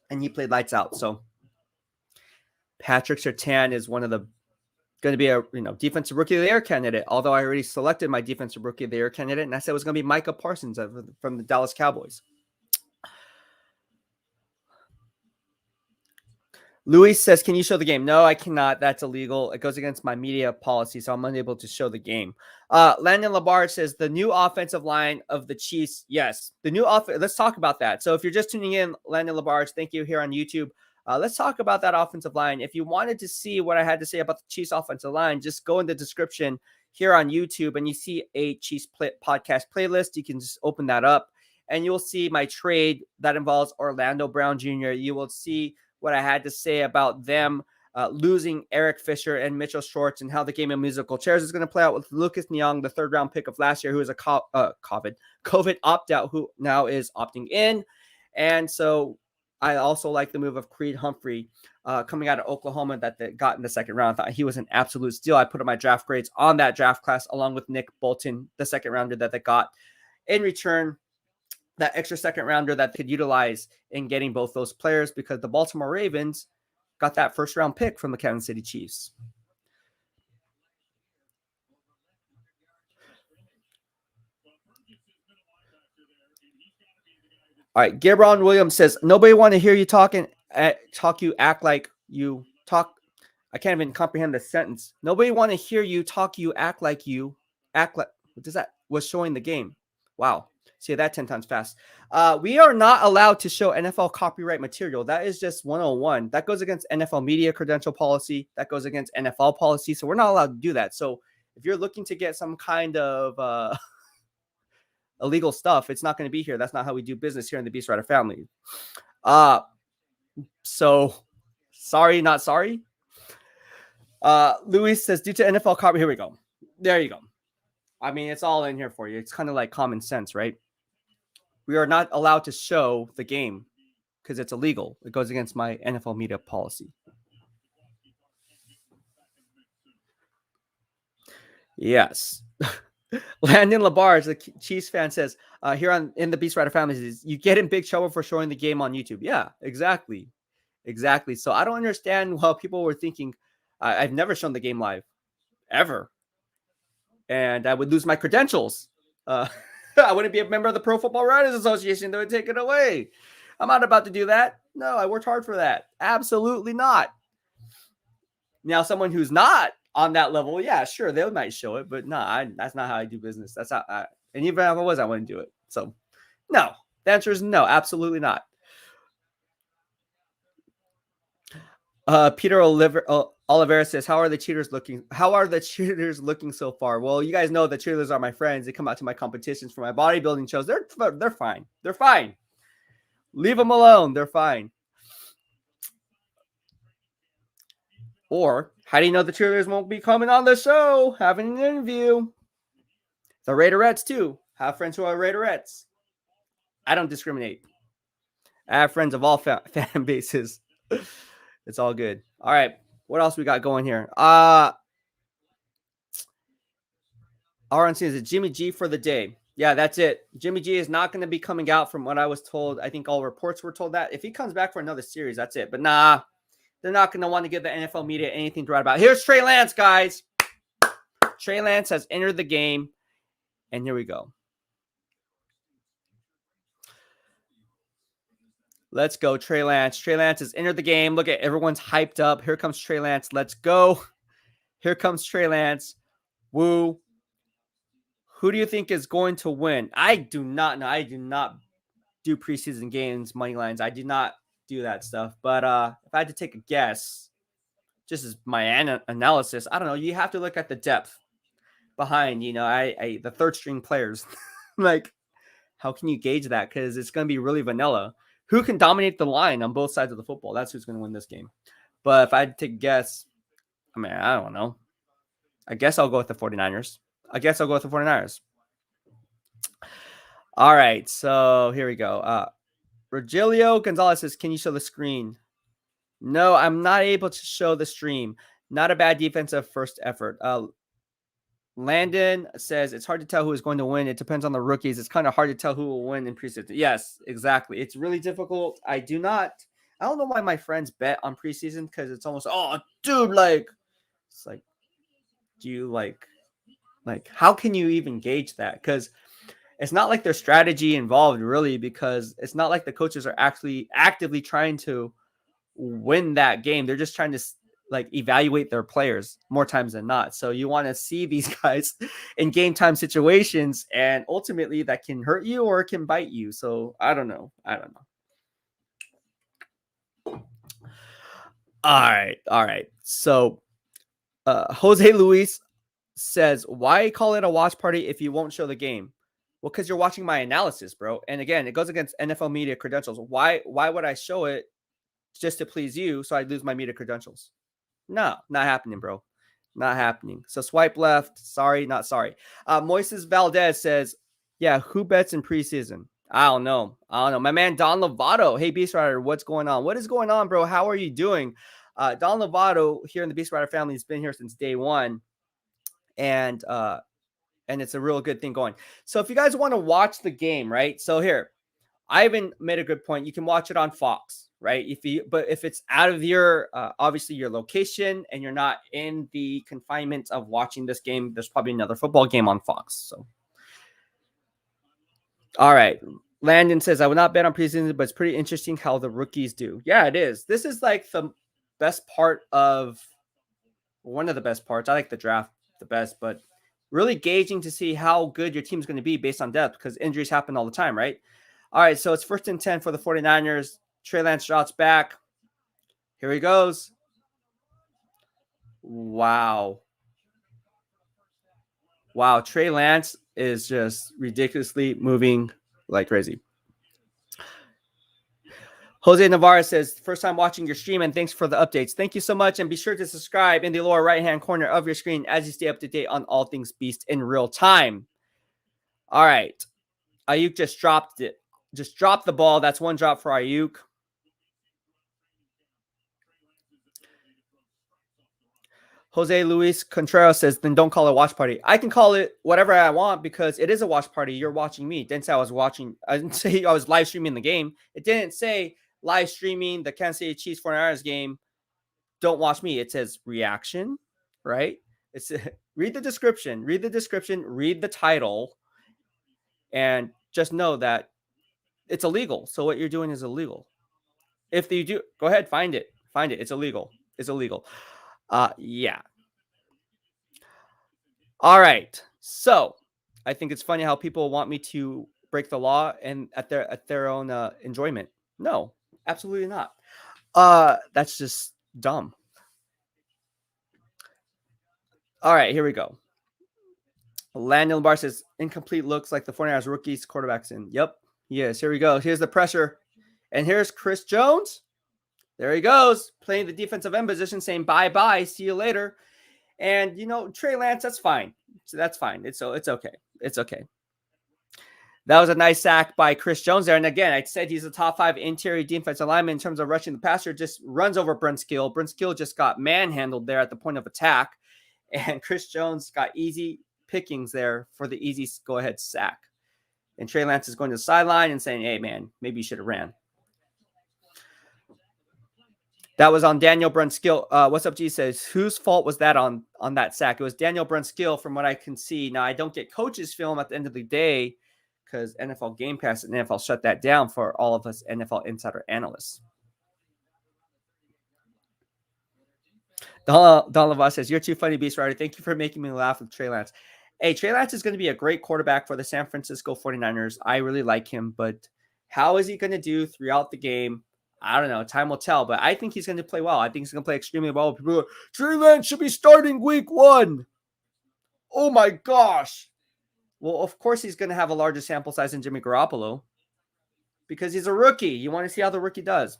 And he played lights out. So Patrick Surtain is going to be a defensive rookie of the year candidate. Although I already selected my defensive rookie of the year candidate, and I said it was going to be Micah Parsons from the Dallas Cowboys. Luis says, can you show the game? No, I cannot. That's illegal. It goes against my media policy, so I'm unable to show the game. Landon Labarge says, the new offensive line of the Chiefs. Yes, the new offense. Let's talk about that. So if you're just tuning in, Landon Labarge, thank you here on YouTube. Let's talk about that offensive line. If you wanted to see what I had to say about the Chiefs offensive line, just go in the description here on YouTube and you see a Chiefs podcast playlist. You can just open that up and you'll see my trade that involves Orlando Brown Jr. You will see what I had to say about them losing Eric Fisher and Mitchell Schwartz and how the game of musical chairs is going to play out with Lucas Nyong, the 3rd round pick of last year, who is a COVID opt-out, who now is opting in. And so I also like the move of Creed Humphrey coming out of Oklahoma that they got in the 2nd round. I thought he was an absolute steal. I put up my draft grades on that draft class along with Nick Bolton, the 2nd rounder that they got in return. That extra 2nd rounder that they could utilize in getting both those players, because the Baltimore Ravens got that 1st round pick from the Kansas City Chiefs. All right. Gabriel Williams says, nobody want to hear you you act like you talk. I can't even comprehend the sentence. Nobody want to hear you talk, you act like what does that was showing the game. Wow. Say that 10 times fast. We are not allowed to show NFL copyright material. That is just 101. That goes against NFL media credential policy. That goes against NFL policy. So we're not allowed to do that. So if you're looking to get some kind of illegal stuff, it's not going to be here. That's not how we do business here in the BEASTwriter family. So sorry, not sorry. Luis says, due to NFL copyright, here we go. There you go. I mean, it's all in here for you. It's kind of like common sense, right? We are not allowed to show the game because it's illegal. It goes against my NFL media policy. Yes. Landon Labarge, the Chiefs fan, says here in the BEASTwriter family, says, you get in big trouble for showing the game on YouTube. Yeah, exactly. So I don't understand how people were thinking. I've never shown the game live, ever. And I would lose my credentials. I wouldn't be a member of the Pro Football Writers Association. They would take it away. I'm not about to do that. No, I worked hard for that. Absolutely not. Now, someone who's not on that level, yeah, sure, they might show it, but no, that's not how I do business. That's not, and even if I was, I wouldn't do it. So, no, the answer is no, absolutely not. Peter Oliveira says, "How are the cheaters looking? How are the cheerleaders looking so far?" Well, you guys know the cheerleaders are my friends. They come out to my competitions for my bodybuilding shows. They're fine. They're fine. Leave them alone. They're fine. Or how do you know the cheerleaders won't be coming on the show, having an interview? The Raiderettes too. Have friends who are Raiderettes. I don't discriminate. I have friends of all fan bases. It's all good. All right. What else we got going here? RNC is it Jimmy G for the day? Yeah, that's it. Jimmy G is not going to be coming out from what I was told. I think all reports were told that. If he comes back for another series, that's it. But nah, they're not going to want to give the NFL media anything to write about. Here's Trey Lance, guys. Trey Lance has entered the game. And here we go. Let's go, Trey Lance. Trey Lance has entered the game. Look at everyone's hyped up. Here comes Trey Lance. Let's go. Here comes Trey Lance. Woo. Who do you think is going to win? I do not know. I do not do preseason games, money lines. I do not do that stuff. But if I had to take a guess, just as my analysis, I don't know. You have to look at the depth behind, the third string players. Like, how can you gauge that? Because it's going to be really vanilla. Who can dominate the line on both sides of the football? That's who's going to win this game. But if I had to take a guess, I don't know. I guess I'll go with the 49ers. All right, so here we go. Rogelio Gonzalez says, "Can you show the screen?" No, I'm not able to show the stream. Not a bad defensive first effort. Landon says, "It's hard to tell who is going to win. It depends on the rookies. It's kind of hard to tell who will win in preseason." Yes, exactly. It's really difficult. I don't know why my friends bet on preseason, because it's almost, oh, dude, it's like, do you like, how can you even gauge that? Because it's not like there's strategy involved, really, because it's not like the coaches are actually actively trying to win that game. They're just trying to evaluate their players more times than not. So you want to see these guys in game time situations, and ultimately that can hurt you or it can bite you. So I don't know. All right. So Jose Luis says, "Why call it a watch party if you won't show the game?" Well, because you're watching my analysis, bro. And again, it goes against NFL media credentials. Why would I show it just to please you so I'd lose my media credentials? No, not happening, bro. Not happening. So swipe left. Sorry, not sorry. Moises Valdez says, "Yeah, who bets in preseason?" I don't know. My man Don Lovato. Hey, BEASTwriter, what's going on? What is going on, bro? How are you doing? Don Lovato here in the BEASTwriter family has been here since day one. And it's a real good thing going. So if you guys want to watch the game, right? So here, Ivan made a good point. You can watch it on Fox, right? But if it's out of your obviously your location and you're not in the confinement of watching this game, there's probably another football game on Fox. So, all right. Landon says, "I would not bet on preseason, but it's pretty interesting how the rookies do." Yeah, it is. This is like the best part of one of the best parts. I like the draft the best, but really gauging to see how good your team's going to be based on depth, because injuries happen all the time, right? All right, so it's 1st and 10 for the 49ers. Trey Lance shots back. Here he goes. Wow. Trey Lance is just ridiculously moving like crazy. Jose Navarre says, "First time watching your stream, and thanks for the updates." Thank you so much, and be sure to subscribe in the lower right-hand corner of your screen as you stay up to date on all things Beast in real time. All right. Ayuk just dropped it. Just dropped the ball. That's one drop for Ayuk. Jose Luis Contreras says, "Then don't call it a watch party." I can call it whatever I want because it is a watch party. You're watching me. It didn't say I didn't say I was live streaming the game. It didn't say live streaming the Kansas City Chiefs 49ers game. Don't watch me. It says reaction, right? It's read the description, read the title, and just know that it's illegal. So what you're doing is illegal. If you do, go ahead, find it. It's illegal. Yeah. All right. So I think it's funny how people want me to break the law and at their own enjoyment. No, absolutely not. That's just dumb. All right, here we go. Landon Bar says incomplete looks like the 49ers rookies quarterbacks in. Yep, he is. Here we go. Here's the pressure. And here's Chris Jones. There he goes, playing the defensive end position, saying bye-bye, see you later. And Trey Lance, that's fine. So that's fine. It's okay. It's okay. That was a nice sack by Chris Jones there. And again, I said he's a top 5 interior defensive lineman in terms of rushing the passer, just runs over Brent Skill. Brent Skill just got manhandled there at the point of attack. And Chris Jones got easy pickings there for the easy go-ahead sack. And Trey Lance is going to the sideline and saying, hey, man, maybe you should have ran. That was on Daniel Brunskill. What's up, G says, whose fault was that on that sack? It was Daniel Brunskill from what I can see. Now, I don't get coaches' film at the end of the day because NFL Game Pass and NFL shut that down for all of us NFL insider analysts. Don Lavas says, you're too funny, BEASTwriter. Thank you for making me laugh with Trey Lance. Hey, Trey Lance is going to be a great quarterback for the San Francisco 49ers. I really like him, but how is he going to do throughout the game? I don't know. Time will tell, but I think he's going to play well. I think he's going to play extremely well. People are like, Trey Lance should be starting week 1. Oh my gosh. Well, of course he's going to have a larger sample size than Jimmy Garoppolo because he's a rookie. You want to see how the rookie does.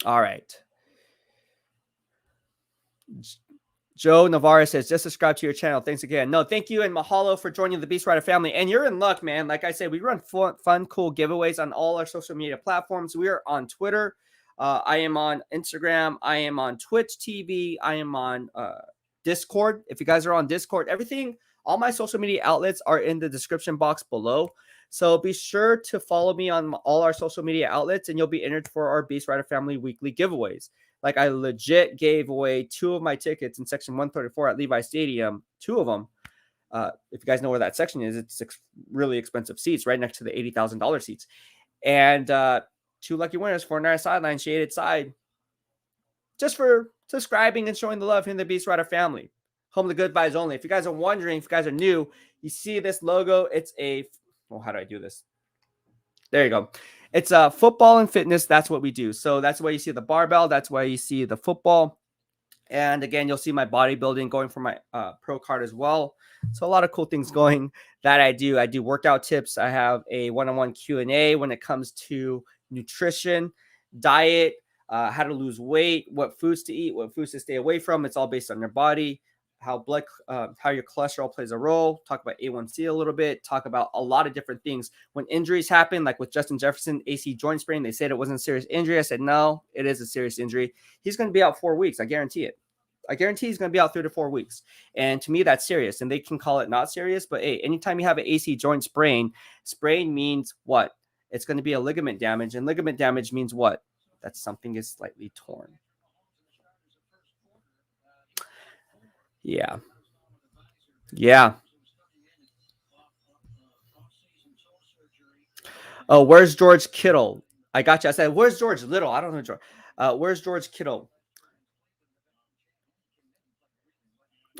All right. Joe Navarre says, just subscribe to your channel. Thanks again. No, thank you and mahalo for joining the BEASTwriter family. And you're in luck, man. Like I said, we run fun, cool giveaways on all our social media platforms. We are on Twitter. I am on Instagram. I am on Twitch TV. I am on Discord. If you guys are on Discord, everything, all my social media outlets are in the description box below. So be sure to follow me on all our social media outlets and you'll be entered for our BEASTwriter family weekly giveaways. Like I legit gave away 2 of my tickets in section 134 at Levi Stadium, 2 of them. If you guys know where that section is, it's really expensive seats right next to the $80,000 seats. And 2 lucky winners for our sideline, shaded side, just for subscribing and showing the love in the BEASTwriter family. Home of the good vibes only. If you guys are wondering, if you guys are new, you see this logo. It's how do I do this? There you go. It's football and fitness. That's what we do. So that's why you see the barbell. That's why you see the football. And again, you'll see my bodybuilding going for my pro card as well. So a lot of cool things going that I do. I do workout tips. I have a one-on-one Q&A when it comes to nutrition, diet, how to lose weight, what foods to eat, what foods to stay away from. It's all based on your body. How your cholesterol plays a role, talk about A1C a little bit, talk about a lot of different things. When injuries happen, like with Justin Jefferson, AC joint sprain, they said it wasn't a serious injury. I said, no, it is a serious injury. He's going to be out 4 weeks. I guarantee it. I guarantee he's going to be out 3 to 4 weeks. And to me, that's serious. And they can call it not serious, but hey, anytime you have an AC joint sprain means what? It's going to be a ligament damage. And ligament damage means what? That something is slightly torn. Yeah. Oh, where's George Kittle? I got you. I said, where's George Little? I don't know George. Where's George Kittle?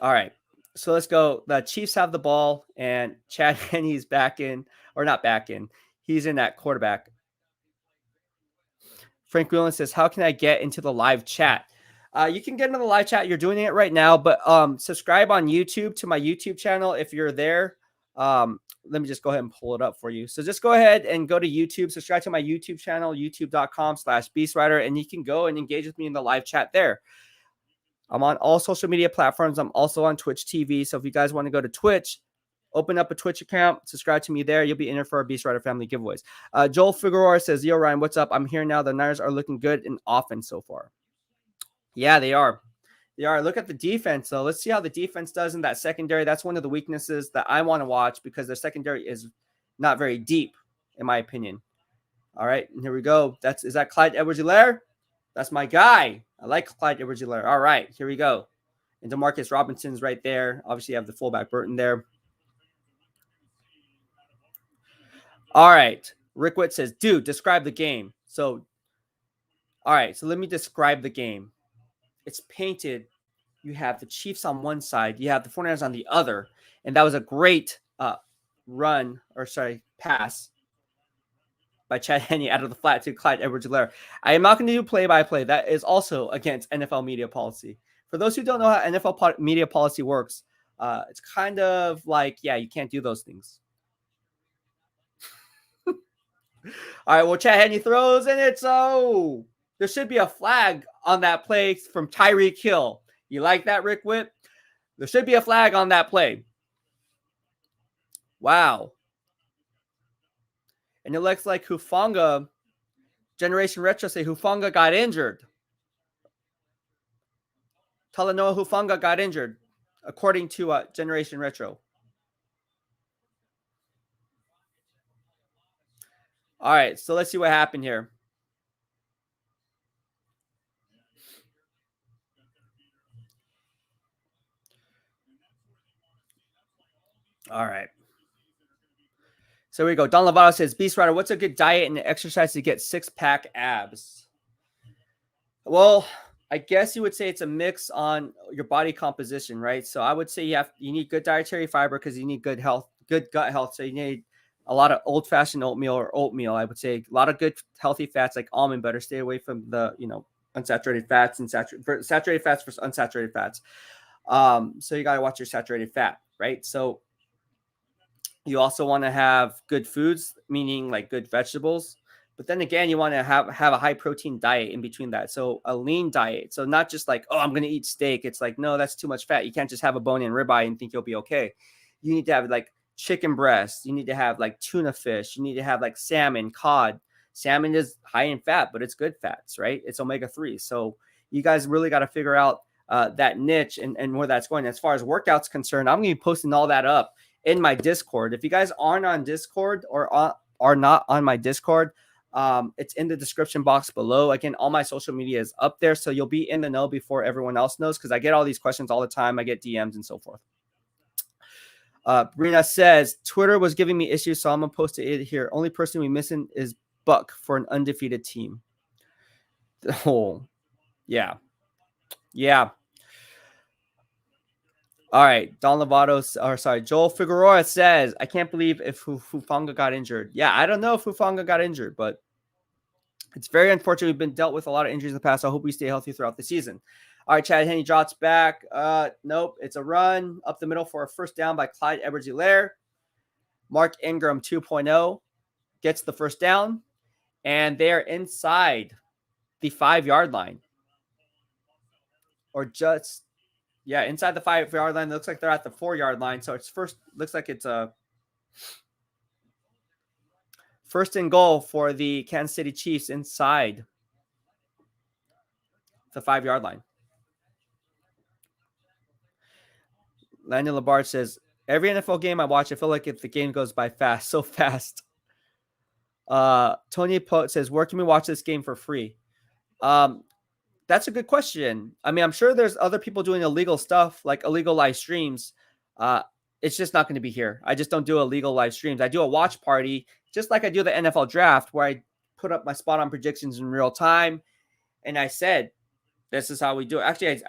All right. So let's go. The Chiefs have the ball, and Chad Henney's back in, or not back in. He's in that quarterback. Frank Whelan says, how can I get into the live chat? You can get into the live chat. You're doing it right now, but subscribe on YouTube to my YouTube channel if you're there. Let me just go ahead and pull it up for you. So just go ahead and go to YouTube, subscribe to my YouTube channel, youtube.com/BEASTwriter, and you can go and engage with me in the live chat there. I'm on all social media platforms. I'm also on Twitch TV. So if you guys want to go to Twitch, open up a Twitch account, subscribe to me there. You'll be in for our BEASTwriter family giveaways. Joel Figueroa says, yo, Ryan, what's up? I'm here now. The Niners are looking good in offense so far. Yeah, they are. They are. Look at the defense, though. Let's see how the defense does in that secondary. That's one of the weaknesses that I want to watch because their secondary is not very deep, in my opinion. All right, and here we go. Is that Clyde Edwards-Helaire? That's my guy. I like Clyde Edwards-Helaire. All right, here we go. And DeMarcus Robinson's right there. Obviously, you have the fullback Burton there. All right. Rick Witt says, dude, describe the game. So, all right, so let me describe the game. it's painted. You have the Chiefs on one side, you have the 49ers on the other, and that was a great pass by Chad Henne out of the flat to Clyde Edwards-Helaire. I am not going to do play-by-play. That is also against NFL media policy. For those who don't know how NFL media policy works, it's kind of like, yeah, you can't do those things. All right, well, Chad Henne throws, and it's, there should be a flag on that play from Tyreek Hill. You like that, Rick Whitt? There should be a flag on that play. Wow. And it looks like Hufanga, Generation Retro say Hufanga got injured. Talanoa Hufanga got injured, according to Generation Retro. All right, so let's see what happened here. All right. So here we go. Don Lovato says, BEASTwriter, what's a good diet and exercise to get six-pack abs? Well, I guess you would say it's a mix on your body composition, right? So I would say you need good dietary fiber because you need good gut health. So you need a lot of old-fashioned oatmeal or oatmeal. I would say a lot of good healthy fats like almond butter. Stay away from the unsaturated fats and saturated fats versus unsaturated fats. So you got to watch your saturated fat, right? So you also want to have good foods, meaning like good vegetables. But then again, you want to have a high protein diet in between that. So a lean diet. So not just like, oh, I'm going to eat steak. It's like, no, that's too much fat. You can't just have a bone-in ribeye and think you'll be okay. You need to have like chicken breast. You need to have like tuna fish. You need to have like salmon, cod. Salmon is high in fat, but it's good fats, right? It's omega-3. So you guys really got to figure out that niche and where that's going. As far as workouts concerned, I'm going to be posting all that up in my Discord. If you guys aren't on Discord or are not on my Discord, it's in the description box below. Again, all my social media is up there, so you'll be in the know before everyone else knows, because I get all these questions all the time. I get DMs and so forth. Brina says, Twitter was giving me issues, so I'm going to post it here. Only person we missing is Buck for an undefeated team. Oh, yeah. Yeah. All right, Joel Figueroa says, I can't believe if Hufanga got injured. Yeah, I don't know if Hufanga got injured, but it's very unfortunate. We've been dealt with a lot of injuries in the past. I hope we stay healthy throughout the season. All right, Chad Henne drops back. Nope, it's a run up the middle for a first down by Clyde Edwards-Helaire. Mark Ingram 2.0 gets the first down, and they're inside the 5-yard line. Or just... yeah, inside the 5-yard line. It looks like they're at the 4-yard line. So it's looks like it's a first and goal for the Kansas City Chiefs inside the 5-yard line. Landon Labarge says, every NFL game I watch, I feel like if the game goes by so fast. Tony Pote says, where can we watch this game for free? That's a good question. I mean, I'm sure there's other people doing illegal stuff, like illegal live streams. It's just not going to be here. I just don't do illegal live streams. I do a watch party, just like I do the NFL draft, where I put up my spot on predictions in real time. And I said, this is how we do it. Actually,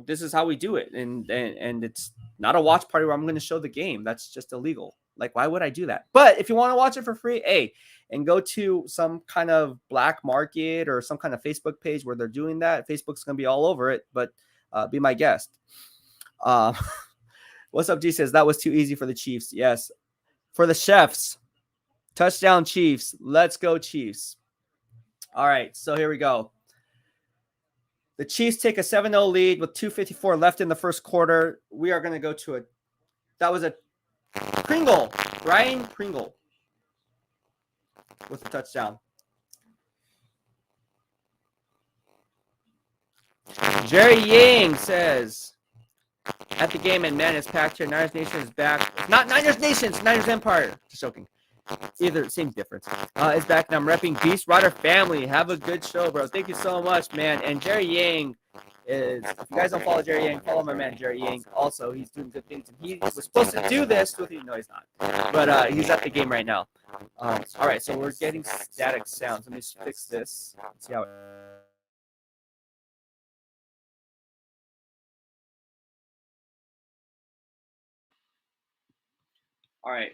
this is how we do it. And it's not a watch party where I'm going to show the game. That's just illegal. Like, why would I do that? But if you want to watch it for free, and go to some kind of black market or some kind of Facebook page where they're doing that. Facebook's going to be all over it, but be my guest. What's up, G says, that was too easy for the Chiefs. Yes. For the Chefs. Touchdown Chiefs. Let's go Chiefs. All right, so here we go. The Chiefs take a 7-0 lead with 2:54 left in the first quarter. We are going to go to that was a Pringle. Ryan Pringle with a touchdown. Jerry Yang says, at the game, and man, it's packed here. Niners Nation is back. Not Niners Nation, it's Niners Empire. Just joking. Either, same difference. Is back, and I'm repping BEASTwriter family. Have a good show, bro. Thank you so much, man. And Jerry Yang is, if you guys don't follow Jerry Yang, follow my man Jerry Yang. Also, he's doing good things. And he was supposed to do this with you. No, he's not. But he's at the game right now. All right, so we're getting static sounds. Let me fix this. See how it All right.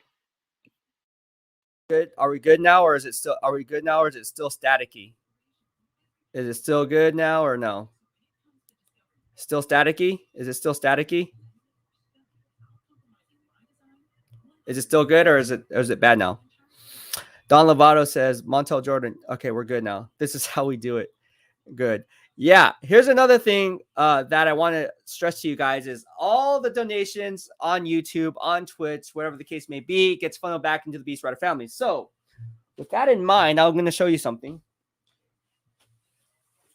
Good. Are we good now, or is it still? Are we good now, or is it still staticky? Is it still good now, or no? Still staticky? Is it still staticky? Is it still good, or is it bad now? Don Lovato says Montel Jordan. Okay, we're good now. This is how we do it. Good. Yeah. Here's another thing that I want to stress to you guys is all the donations on YouTube, on Twitch, whatever the case may be, gets funneled back into the BEASTwriter family. So with that in mind, I'm going to show you something.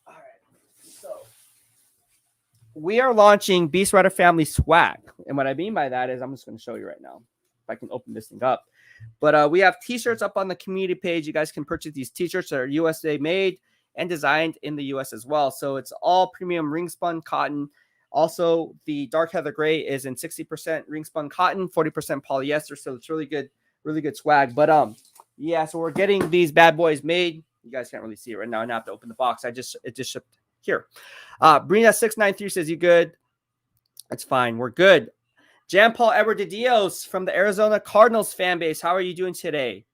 All right. So we are launching BEASTwriter family swag. And what I mean by that is I'm just going to show you right now. If I can open this thing up. But we have t-shirts up on the community page. You guys can purchase these t-shirts that are USA made and designed in the US as well. So it's all premium ring spun cotton. Also, the dark heather gray is in 60% ring spun cotton, 40% polyester. So it's really good swag. But yeah, so we're getting these bad boys made. You guys can't really see it right now. I now have to open the box. It just shipped here. Brina693 says, you good? That's fine. We're good. Jan Paul Edward de Dios from the Arizona Cardinals fan base. How are you doing today?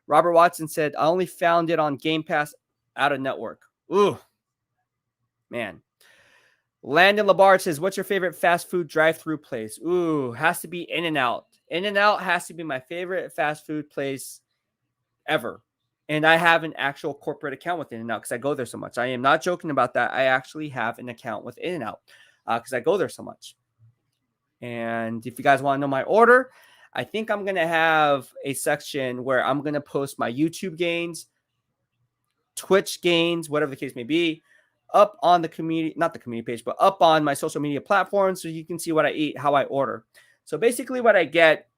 Robert Watson said, I only found it on Game Pass out of network. Ooh, man. Landon Labarge says, what's your favorite fast food drive-through place? Ooh, has to be In-N-Out. In-N-Out has to be my favorite fast food place ever. And I have an actual corporate account with In-N-Out because I go there so much. I am not joking about that. I actually have an account with In-N-Out because I go there so much. And if you guys want to know my order, I think I'm going to have a section where I'm going to post my YouTube gains, Twitch gains, whatever the case may be, up on the community, not the community page, but up on my social media platforms so you can see what I eat, how I order. So basically what I get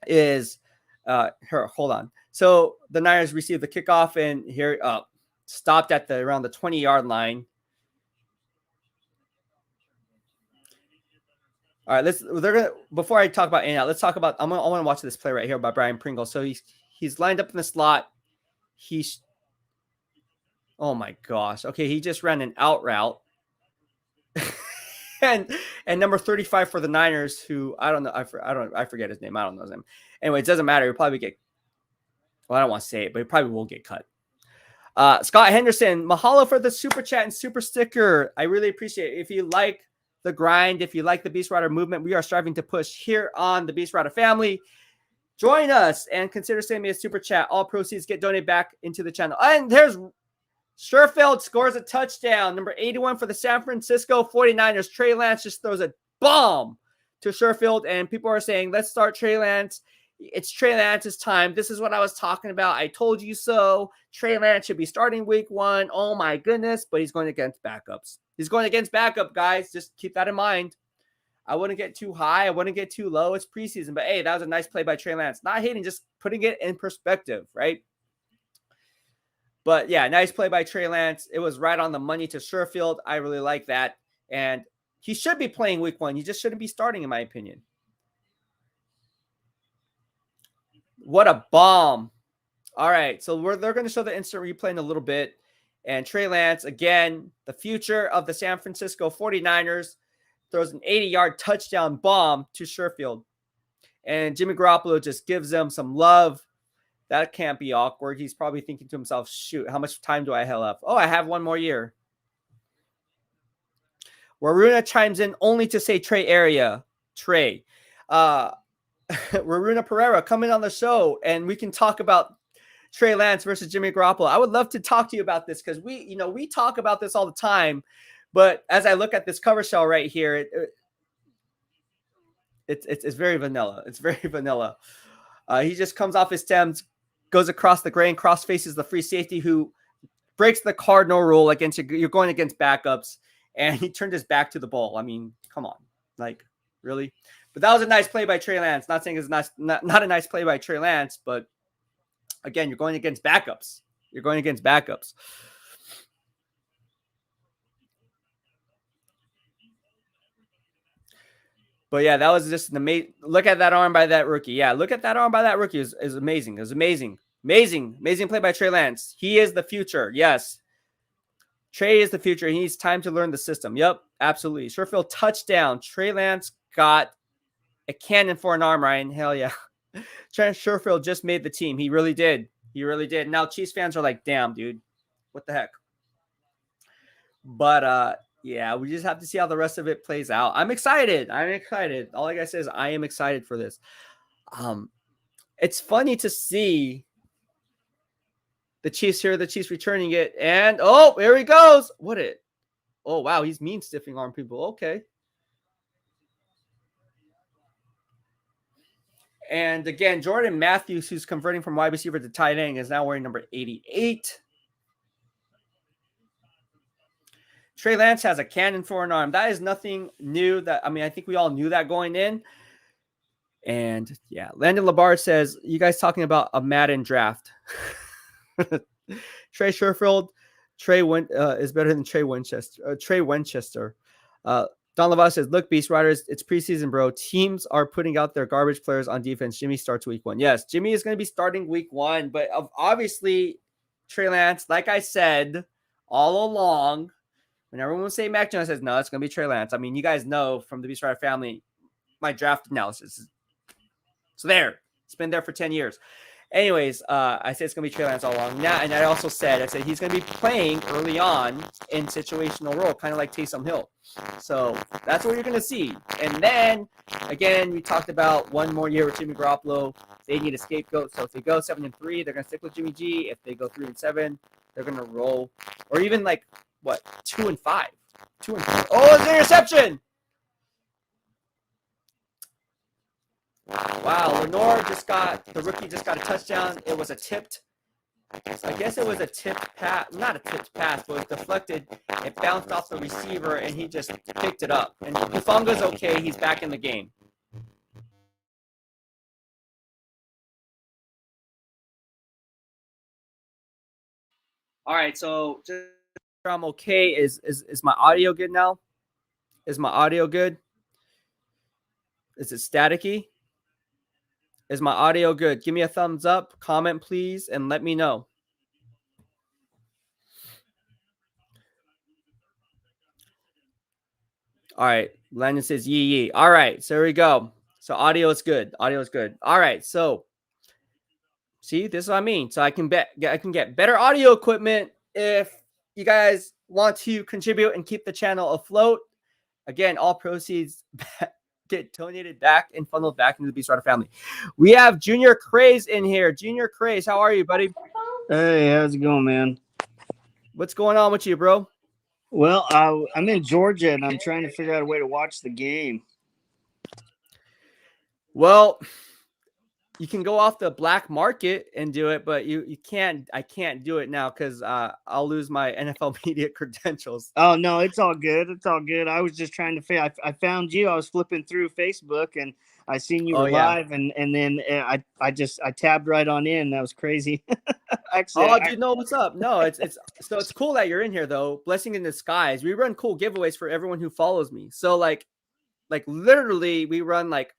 is, here, hold on. So the Niners received the kickoff and here, stopped at around the 20-yard line. All right, before I talk about In-N-Out, let's talk about, I want to watch this play right here by Brian Pringle. So he's lined up in the slot. Oh my gosh. Okay, he just ran an out route. and number 35 for the Niners, who I don't know, I forget his name. I don't know his name. Anyway, it doesn't matter. He'll probably get, well, I don't want to say it, but he probably will get cut. Scott Henderson, mahalo for the super chat and super sticker. I really appreciate it. If you like the grind, if you like the BEASTwriter movement we are striving to push here on the BEASTwriter family, join us and consider sending me a super chat. All proceeds get donated back into the channel. And there's Sherfield scores a touchdown. Number 81 for the San Francisco 49ers. Trey Lance just throws a bomb to Sherfield, and people are saying, let's start Trey Lance. It's Trey Lance's time. This is what I was talking about. I told you so. Trey Lance should be starting week 1. Oh, my goodness. But he's going against backups. He's going against backup, guys. Just keep that in mind. I wouldn't get too high. I wouldn't get too low. It's preseason. But, hey, that was a nice play by Trey Lance. Not hating, just putting it in perspective, right? But, yeah, nice play by Trey Lance. It was right on the money to Sherfield. I really like that. And he should be playing week 1. He just shouldn't be starting, in my opinion. What a bomb. All right, so they're going to show the instant replay in a little bit. And Trey Lance, again, the future of the San Francisco 49ers, throws an 80-yard touchdown bomb to Sherfield. And Jimmy Garoppolo just gives them some love. That can't be awkward. He's probably thinking to himself, shoot, how much time do I have left? Oh, I have one more year. Waruna chimes in only to say Trey area. Trey. Waruna Pereira coming on the show, and we can talk about Trey Lance versus Jimmy Garoppolo. I would love to talk to you about this because we talk about this all the time. But as I look at this cover shell right here, it's very vanilla. It's very vanilla. He just comes off his stems, goes across the grain, cross faces the free safety who breaks the cardinal rule against you're going against backups, and he turned his back to the ball. I mean, come on, like really. But that was a nice play by Trey Lance. Not saying it's not a nice play by Trey Lance, but again, you're going against backups. You're going against backups. But yeah, that was just an amazing. Look at that arm by that rookie. Yeah, look at that arm by that rookie. Is amazing. It was amazing. Amazing play by Trey Lance. He is the future. Yes. Trey is the future. He needs time to learn the system. Yep, absolutely. Sherfield touchdown. Trey Lance got a cannon for an arm, Ryan. Hell yeah. Trent Sherfield just made the team. He really did. He really did. Now Chiefs fans are like, damn, dude, what the heck? But yeah, we just have to see how the rest of it plays out. I'm excited. I'm excited. All I gotta say is I am excited for this. It's funny to see the Chiefs here, the Chiefs returning it, and oh, here he goes. What it? Oh wow, he's mean stiffing arm people. Okay. And again, Jordan Matthews, who's converting from wide receiver to tight end, is now wearing number 88. Trey Lance has a cannon for an arm. That is nothing new. I think we all knew that going in. And yeah, Landon Labar says, you guys talking about a Madden draft. Trey Sherfield, is better than Trey Winchester. Don Laval says, look, BEASTwriters, it's preseason, bro. Teams are putting out their garbage players on defense. Jimmy starts week 1. Yes, Jimmy is going to be starting week 1, but obviously Trey Lance, like I said all along, when everyone would say Mac Jones, says, no, it's going to be Trey Lance. I mean, you guys know from the BEASTwriter family, my draft analysis. So there, it's been there for 10 years. Anyways, I said it's going to be Trey Lance all along. Now, and I also said he's going to be playing early on in situational role, kind of like Taysom Hill. So that's what you're going to see. And then, again, we talked about one more year with Jimmy Garoppolo. They need a scapegoat. So if they go 7-3, they're going to stick with Jimmy G. If they go 3-7, they're going to roll. Or even 2-5. 2-5. Oh, it's an interception! Wow, Lenore the rookie just got a touchdown. It was a tipped. I guess it was a tipped pass, not a tipped pass, but it was deflected. It bounced off the receiver, and he just picked it up. And Hufanga's okay. He's back in the game. All right, so just I'm okay. Is my audio good now? Is my audio good? Is it staticky? Is my audio good? Give me a thumbs up, comment, please, and let me know. All right. Landon says yee. All right. So there we go. So audio is good. Audio is good. All right. So see, this is what I mean. So I can get better audio equipment if you guys want to contribute and keep the channel afloat. Again, all proceeds get donated back and funneled back into the BEASTwriter family. We have Junior Craze in here. Junior Craze, how are you, buddy? Hey, how's it going, man? What's going on with you, bro? Well, I'm in Georgia, and I'm trying to figure out a way to watch the game. Well, you can go off the black market and do it, but you can't. I can't do it now because I'll lose my NFL media credentials. Oh no, it's all good. It's all good. I was just trying to figure. I found you. I was flipping through Facebook, and I seen you were live, and then I tabbed right on in. That was crazy. Actually, dude, no, what's up? No, it's cool that you're in here though. Blessing in disguise. We run cool giveaways for everyone who follows me. So like literally, we run like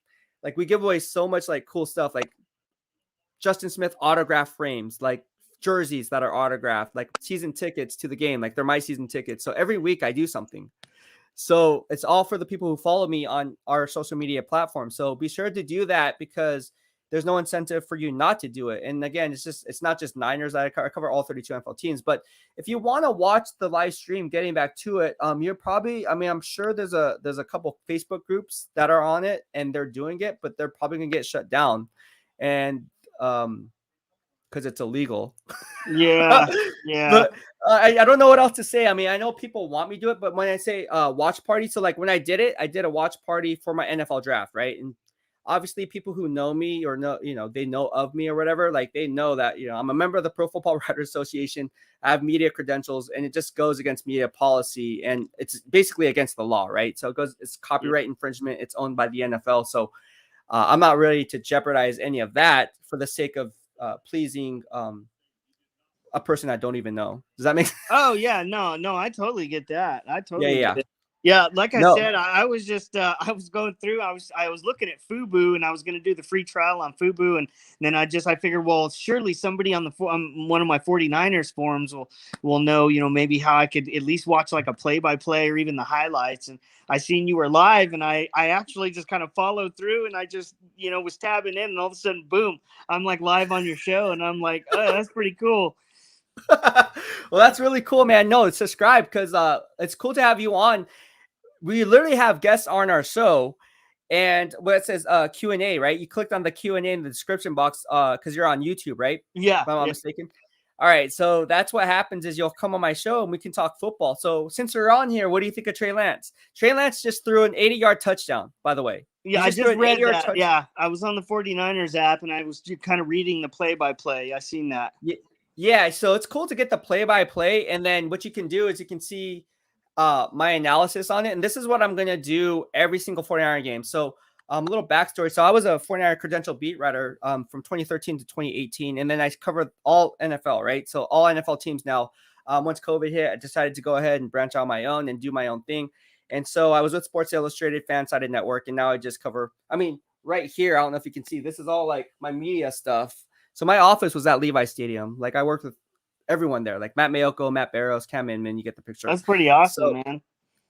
we give away so much like cool stuff, like Justin Smith autograph frames, like jerseys that are autographed, like season tickets to the game, like they're my season tickets. So every week I do something. So it's all for the people who follow me on our social media platform. So be sure to do that because there's no incentive for you not to do it. And again, it's not just Niners that I cover all 32 NFL teams. But if you want to watch the live stream, getting back to it, you're probably, I'm sure there's a couple Facebook groups that are on it and they're doing it, but they're probably gonna get shut down. And because it's illegal. Yeah. But I don't know what else to say. I mean, I know people want me to do it, but when I say watch party, so like when I did it, I did a watch party for my NFL draft, right? And obviously people who know me or know, they know of me or whatever, like they know that, I'm a member of the Pro Football Writers Association. I have media credentials and it just goes against media policy and it's basically against the law, right? So it's copyright infringement. It's owned by the NFL. So I'm not ready to jeopardize any of that for the sake of pleasing a person I don't even know. Does that make sense? Oh yeah, no, I totally get that. I totally get it. Yeah, like I No. said, I was just I was going through. I was looking at Fubu, and I was going to do the free trial on Fubu, and then I figured, well, surely somebody on one of my 49ers forums will know, maybe how I could at least watch like a play by play or even the highlights. And I seen you were live, and I actually just kind of followed through, and I just was tabbing in, and all of a sudden, boom, I'm like live on your show, and I'm like, oh, that's pretty cool. Well, that's really cool, man. No, subscribe because it's cool to have you on. We literally have guests on our show, and where it says Q&A, right? You clicked on the Q&A in the description box because you're on YouTube, right? Yeah, If I'm not mistaken. All right, so that's what happens is you'll come on my show and we can talk football. So since we're on here, what do you think of Trey Lance? Trey Lance just threw an 80-yard touchdown, by the way. Yeah, I just read that. Yeah, I was on the 49ers app, and I was kind of reading the play-by-play. I seen that. Yeah, so it's cool to get the play-by-play, and then what you can do is you can see my analysis on it. And this is what I'm going to do every single 49er game. So a little backstory. So I was a 49er credential beat writer from 2013 to 2018. And then I covered all NFL, right? So all NFL teams now. Once COVID hit, I decided to go ahead and branch out on my own and do my own thing. And so I was with Sports Illustrated, Fansided Network, and now I just cover, right here, I don't know if you can see, this is all like my media stuff. So my office was at Levi Stadium. Like I worked with everyone there, like Matt Mayoko, Matt Barrows, Cam Inman, you get the picture. That's pretty awesome, man.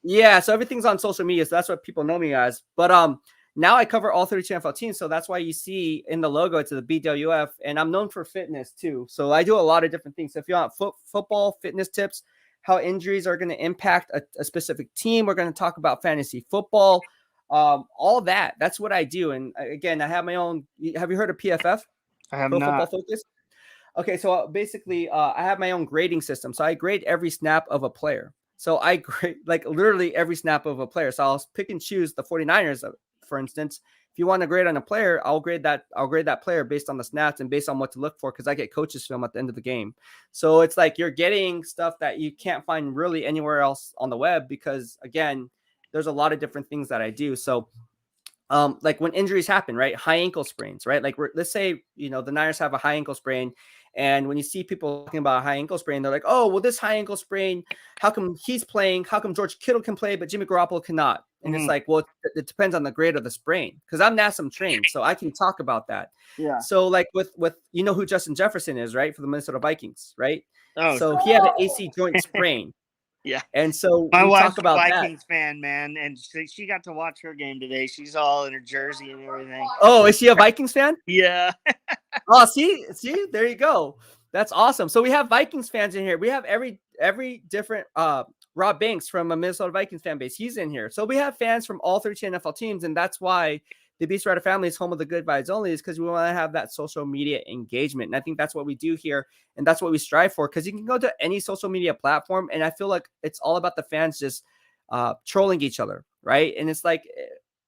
Yeah, so everything's on social media, so that's what people know me as. But now I cover all 32 NFL teams, so that's why you see in the logo it's the BWF, and I'm known for fitness too. So I do a lot of different things. So if you want football fitness tips, how injuries are going to impact a specific team, we're going to talk about fantasy football, all that. That's what I do. And again, I have my own. Have you heard of PFF? I have Pro not. Football Focus. Okay, so basically, I have my own grading system. So I grade every snap of a player. So I grade like literally every snap of a player. So I'll pick and choose the 49ers, for instance. If you want to grade on a player, I'll grade that player based on the snaps and based on what to look for because I get coaches film at the end of the game. So it's like you're getting stuff that you can't find really anywhere else on the web because, again, there's a lot of different things that I do. So like when injuries happen, right? High ankle sprains, right? Like let's say, the Niners have a high ankle sprain. And when you see people talking about a high ankle sprain, they're like, oh, well, this high ankle sprain, how come he's playing? How come George Kittle can play, but Jimmy Garoppolo cannot? And it's like, well, it depends on the grade of the sprain because I'm NASM trained, so I can talk about that. Yeah. So like with who Justin Jefferson is, right? For the Minnesota Vikings, right? Oh, so he had an AC joint sprain. Yeah. And so my wife's talk about a Vikings fan, man, and she got to watch her game today. She's all in her jersey and everything. Oh, is she a Vikings fan? Yeah. Oh, see, there you go. That's awesome. So we have Vikings fans in here. We have every different Rob Banks from a Minnesota Vikings fan base. He's in here. So we have fans from all 13 NFL teams, and that's why the BEASTwriter family is home of the good vibes only, is because we want to have that social media engagement. And I think that's what we do here, and that's what we strive for, because you can go to any social media platform, and I feel like it's all about the fans just trolling each other, right? And it's like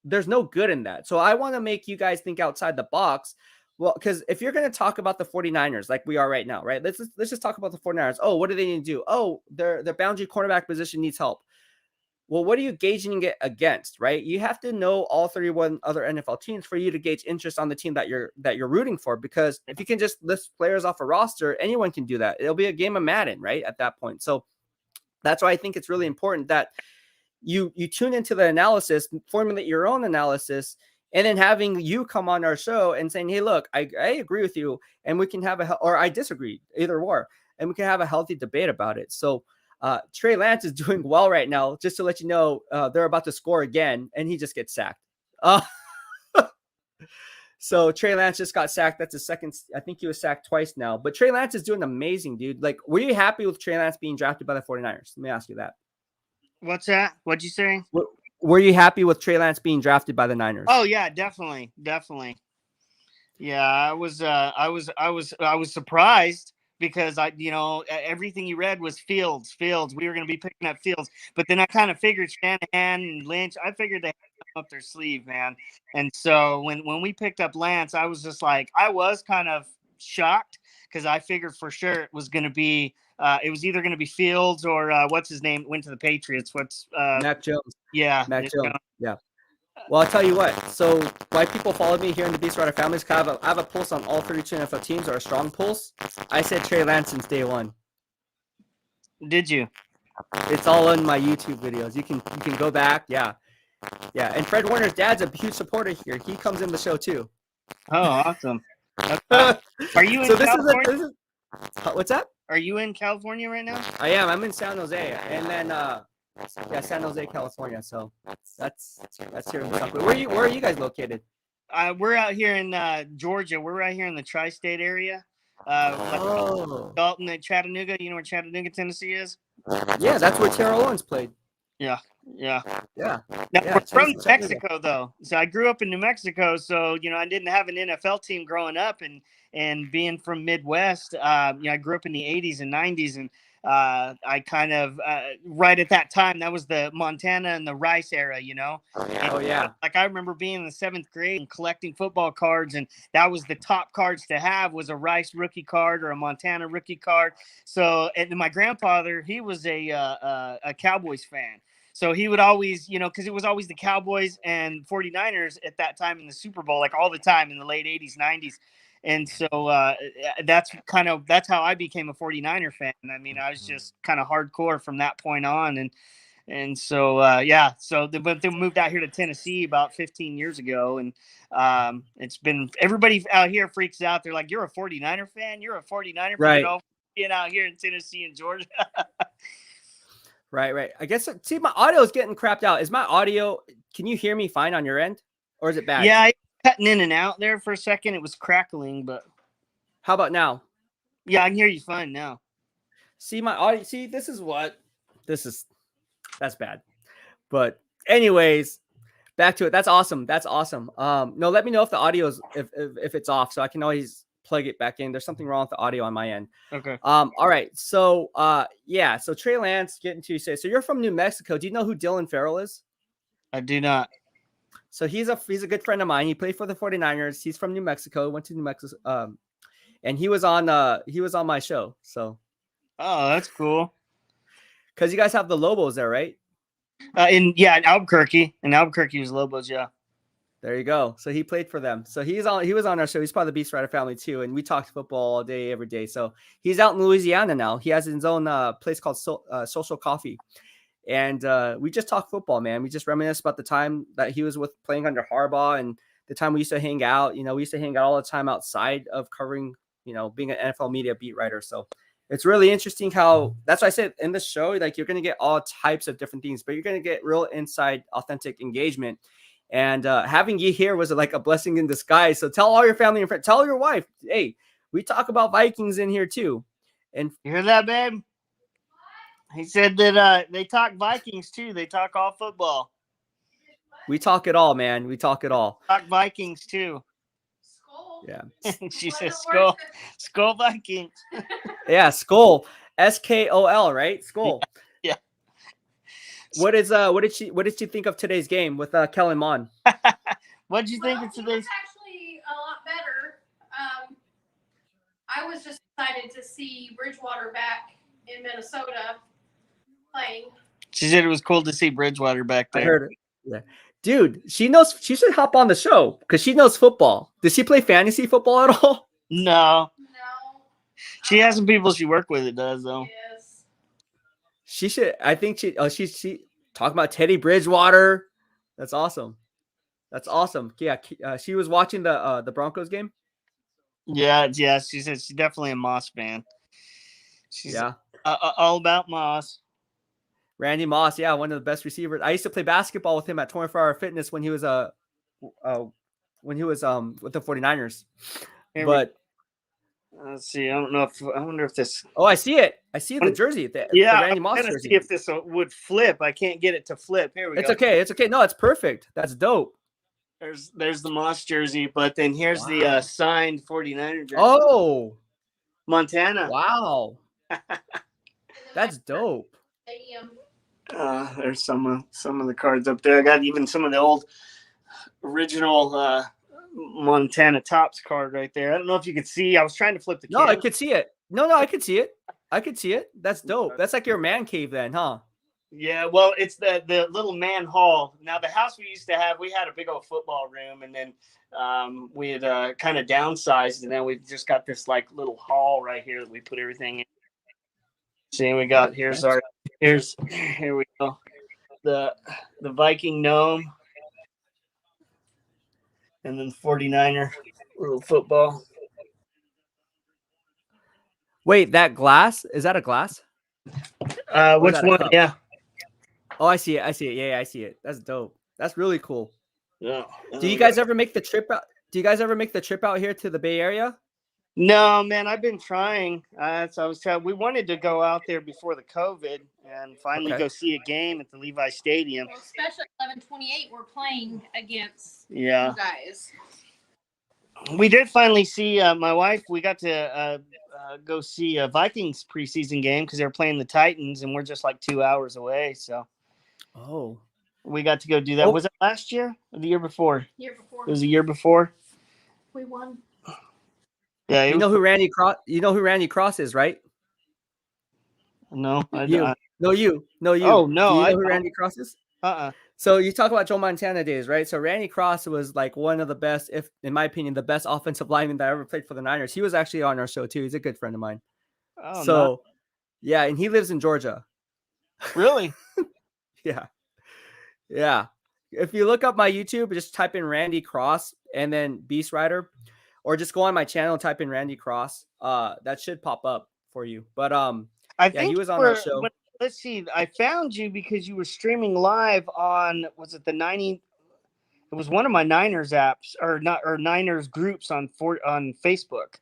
there's no good in that. So I want to make you guys think outside the box. Well, because if you're going to talk about the 49ers like we are right now, right? Let's just talk about the 49ers. Oh, what do they need to do? Oh, their boundary cornerback position needs help. Well, what are you gauging it against, right? You have to know all 31 other NFL teams for you to gauge interest on the team that you're rooting for. Because if you can just list players off a roster, anyone can do that. It'll be a game of Madden, right? At that point. So that's why I think it's really important that you tune into the analysis, formulate your own analysis, and then having you come on our show and saying, hey, look, I agree with you, and we can have or I disagree, either or, and we can have a healthy debate about it. So Trey Lance is doing well right now. Just to let you know, they're about to score again, and he just gets sacked. So Trey Lance just got sacked. That's his second. I think he was sacked twice now. But Trey Lance is doing amazing, dude. Like, were you happy with Trey Lance being drafted by the 49ers? Let me ask you that. What's that? What'd you say? Were you happy with Trey Lance being drafted by the Niners? Oh yeah, definitely. Yeah, I was surprised because everything you read was Fields. We were going to be picking up Fields, but then I kind of figured Shanahan and Lynch. I figured they had them up their sleeve, man. And so when we picked up Lance, I was just like, I was kind of shocked because I figured for sure it was going to be. It was either going to be Fields or what's his name went to the Patriots. Mac Jones? Yeah, Mac Jones. Yeah. Well, I'll tell you what. So why people follow me here in the BEASTwriter families? I have a pulse on all 32 NFL teams, or a strong pulse. I said Trey Lance since day one. Did you? It's all in my YouTube videos. You can go back. Yeah. Yeah. And Fred Warner's dad's a huge supporter here. He comes in the show too. Oh, awesome. So Are you in this California? is what's that? Are you in California right now? I am. I'm in San Jose, and then San Jose, California. So that's here in South. Where are you guys located? We're out here in Georgia. We're right here in the tri-state area. Oh. Dalton and Chattanooga. You know where Chattanooga, Tennessee is? Yeah, that's where Terrell Owens played. Yeah. Yeah. Now, Yeah, we're from Mexico, though. So I grew up in New Mexico. So, I didn't have an NFL team growing up. And being from Midwest, I grew up in the 80s and 90s. And I kind of, right at that time, that was the Montana and the Rice era, Oh, yeah. Like I remember being in the 7th grade and collecting football cards. And that was the top cards to have was a Rice rookie card or a Montana rookie card. So, and my grandfather, he was a Cowboys fan. So he would always, because it was always the Cowboys and 49ers at that time in the Super Bowl, like all the time in the late 80s, 90s. And so that's how I became a 49er fan. I mean, I was just kind of hardcore from that point on. And so, so they moved out here to Tennessee about 15 years ago. And it's been, everybody out here freaks out. They're like, you're a 49er fan? You're a 49er right. fan? Being out here in Tennessee and Georgia. Right. I guess, see, my audio is getting crapped out. Is my audio, can you hear me fine on your end? Or is it bad? Yeah, cutting in and out there for a second. It was crackling, but. How about now? Yeah, I can hear you fine now. See, my audio, that's bad. But anyways, back to it. That's awesome. No, let me know if the audio is, if it's off, so I can always plug it back in. There's something wrong with the audio on my end. Okay. All right. So, so Trey Lance getting to say, so you're from New Mexico. Do you know who Dylan Farrell is? I do not. So he's a good friend of mine. He played for the 49ers. He's from New Mexico, went to New Mexico. And he was on my show. So. Oh, that's cool. Cause you guys have the Lobos there, right? In Albuquerque. In Albuquerque was Lobos. Yeah. There you go. So he played for them. So he was on our show. He's part of the BEASTwriter family too. And we talked football all day, every day. So he's out in Louisiana now. He has his own place called Social Coffee. And we just talk football, man. We just reminisce about the time that he was playing under Harbaugh and the time we used to hang out. We used to hang out all the time outside of covering, being an NFL media beat writer. So it's really interesting how, that's why I said in the show, like you're going to get all types of different things, but you're going to get real inside, authentic engagement. And having you here was like a blessing in disguise. So tell all your family and friends, tell your wife, hey, we talk about Vikings in here too. And you hear that, babe? He said that they talk Vikings too. They talk all football. We talk it all, man. We talk it all. Talk Vikings too. Skull. Yeah. She says Skull Vikings. Yeah, Skull. SKOL, right? Skull. Yeah. What did you think of today's game with Kellen Mond? What did you think of today's? It's actually a lot better. I was just excited to see Bridgewater back in Minnesota playing. She said it was cool to see Bridgewater back there. I heard it. Yeah. Dude, she should hop on the show because she knows football. Does she play fantasy football at all? No. No. She has some people she work with. It does though. Yes. She should. I think she talking about Teddy Bridgewater. That's awesome. Yeah, she was watching the Broncos game. Yeah. She said she's definitely a Moss fan. She's all about Moss. Randy Moss, yeah, one of the best receivers. I used to play basketball with him at 24 Hour Fitness when he was with the 49ers. But let's see. I wonder if this. Oh, I see it. I see the jersey. The Randy Moss jersey. See if this would flip. I can't get it to flip. Here we go. It's okay. No, it's perfect. That's dope. There's the Moss jersey, but then here's the signed 49er jersey. Oh, Montana. Wow. That's dope. There's some of the cards up there. I got even some of the old original Montana Tops card right there. I don't know if you could see. I was trying to flip the. No, I could see it. No, I could see it. That's dope. That's like your man cave then, huh? Yeah, well, it's the little man hall. Now, the house we used to have, we had a big old football room, and then we had kind of downsized, and then we've just got this like little hall right here that we put everything in. See, we got here's our Here we go. The Viking gnome, and then 49er little football. Wait, that glass? Is that a glass? Or is Which that a one? cup? Yeah. Oh, I see it. I see it. Yeah, I see it. That's dope. That's really cool. Yeah. Do you guys ever make the trip out? Do you guys ever make the trip out here to the Bay Area? No, man, I've been trying. So I was telling, we wanted to go out there before the COVID and finally Okay. go see a game at the Levi Stadium. Well, especially 11:28, we're playing against Yeah. you guys. We did finally see my wife. We got to go see a Vikings preseason game because they're playing the Titans, and we're just like 2 hours away. So Oh, we got to go do that. Oh. Was it last year or the year before? Year before It was the year before. we won. Yeah. you know who Randy Cross? You know who Randy Cross is, right? No. You. No, you. No, you. Oh, no, Do you I know who don't. Randy Cross is? Uh-uh. So you talk about Joe Montana days, right? So Randy Cross was like one of the best, if in my opinion, the best offensive lineman that ever played for the Niners. He was actually on our show too. He's a good friend of mine. Oh, So, yeah, and he lives in Georgia. really? Yeah. Yeah. If you look up my YouTube, just type in Randy Cross and then BEASTwriter, or just go on my channel, type in Randy Cross. That should pop up for you. But I yeah, think he was on our show. let's see. I found you because you were streaming live on, was it the 90? It was one of my Niners apps or Niners groups on Facebook.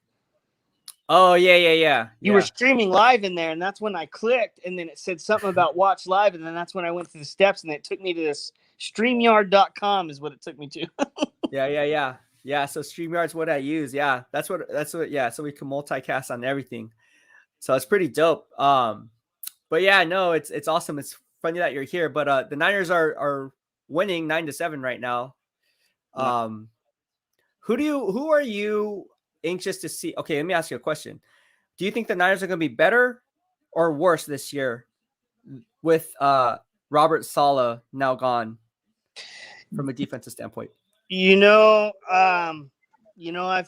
Oh, yeah. You were streaming live in there, and that's when I clicked, and then it said something about watch live, and then that's when I went through the steps, and it took me to this StreamYard.com is what it took me to. Yeah. So StreamYard's what I use. Yeah, that's what. Yeah, so we can multicast on everything. So it's pretty dope. But yeah, no, it's awesome. It's funny that you're here. But the Niners are winning 9-7 right now. Who are you anxious to see? Okay, let me ask you a question. Do you think the Niners are going to be better or worse this year with Robert Saleh now gone from a defensive standpoint? I've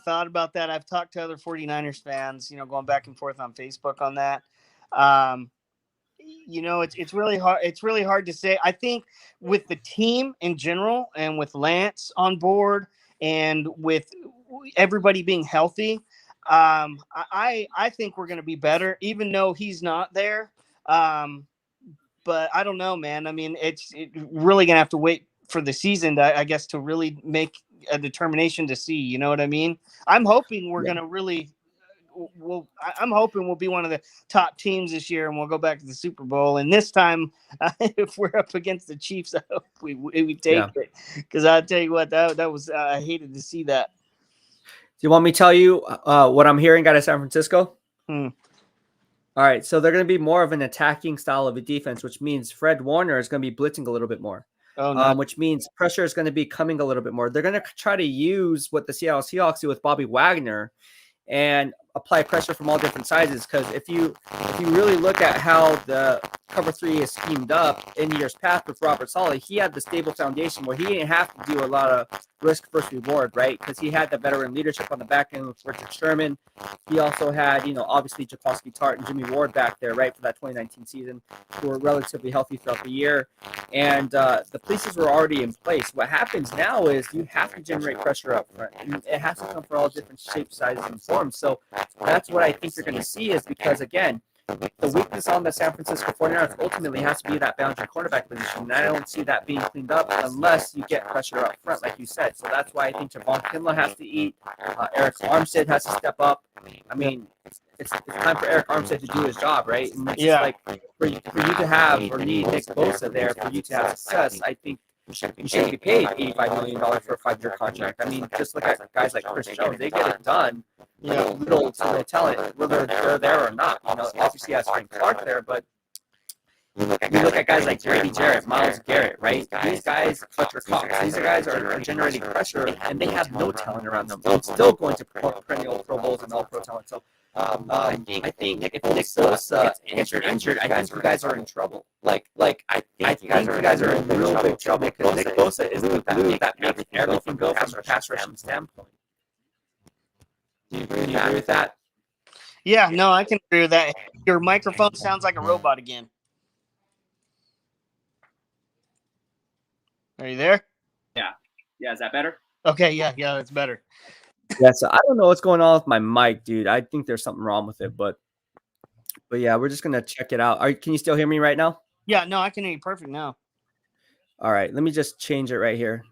thought about that. I've talked to other 49ers fans, going back and forth on Facebook on that. It's really hard. It's really hard to say. I think with the team in general and with Lance on board and with everybody being healthy, I think we're going to be better, even though he's not there. But I don't know, man. I mean, it's really going to have to wait for the season, I guess, to really make a determination to see. You know what I mean? I'm hoping we're going to really. I'm hoping we'll be one of the top teams this year, and we'll go back to the Super Bowl. And this time, if we're up against the Chiefs, I hope we take it. Because I'll tell you what, that was I hated to see that. Do you want me to tell you what I'm hearing out of San Francisco? All right, so they're going to be more of an attacking style of a defense, which means Fred Warner is going to be blitzing a little bit more. Which means pressure is going to be coming a little bit more. They're going to try to use what the Seattle Seahawks do with Bobby Wagner and apply pressure from all different sizes. Because if you really look at how the cover 3 is schemed up in years past with Robert Saleh, he had the stable foundation where he didn't have to do a lot of risk versus reward, right? Because he had the veteran leadership on the back end with Richard Sherman. He also had, obviously Jaquiski Tartt and Jimmy Ward back there, right, for that 2019 season, who were relatively healthy throughout the year. And the pieces were already in place. What happens now is you have to generate pressure up front. And it has to come for all different shapes, sizes, and forms. So that's what I think you're going to see is because, again, the weakness on the San Francisco 49ers ultimately has to be that boundary cornerback position. And I don't see that being cleaned up unless you get pressure up front, like you said. So that's why I think Javon Kinlaw has to eat. Eric Armstead has to step up. I mean, it's time for Eric Armstead to do his job, right? And it's just like for you to have or need Nick Bosa there for you to have success, I think you should be paid $85 million for a 5-year contract. I mean, just look at guys like Chris Jones. They get it done. Little talent, whether they're there or not. Obviously, has Frank Clark there, but you look at guys like Grady Jarrett, Myles Garrett, right? These guys, Fletcher Cox, these guys are generating pressure, and they have no talent around them. It's still going to perennial Pro Bowls and All-Pro talent. So I think if Nick Bosa gets injured, I think you guys are in trouble. I think you guys are in real big trouble because Nick Bosa is the glue that makes everything go from a pass rushing standpoint. Do you agree with that? Yeah, no, I can agree with that. Your microphone sounds like a robot again. Are you there? Yeah. Yeah. Is that better? Okay. Yeah. That's better. Yeah. So I don't know what's going on with my mic, dude. I think there's something wrong with it, but yeah, we're just gonna check it out. Can you still hear me right now? Yeah. No, I can hear you perfect now. All right. Let me just change it right here.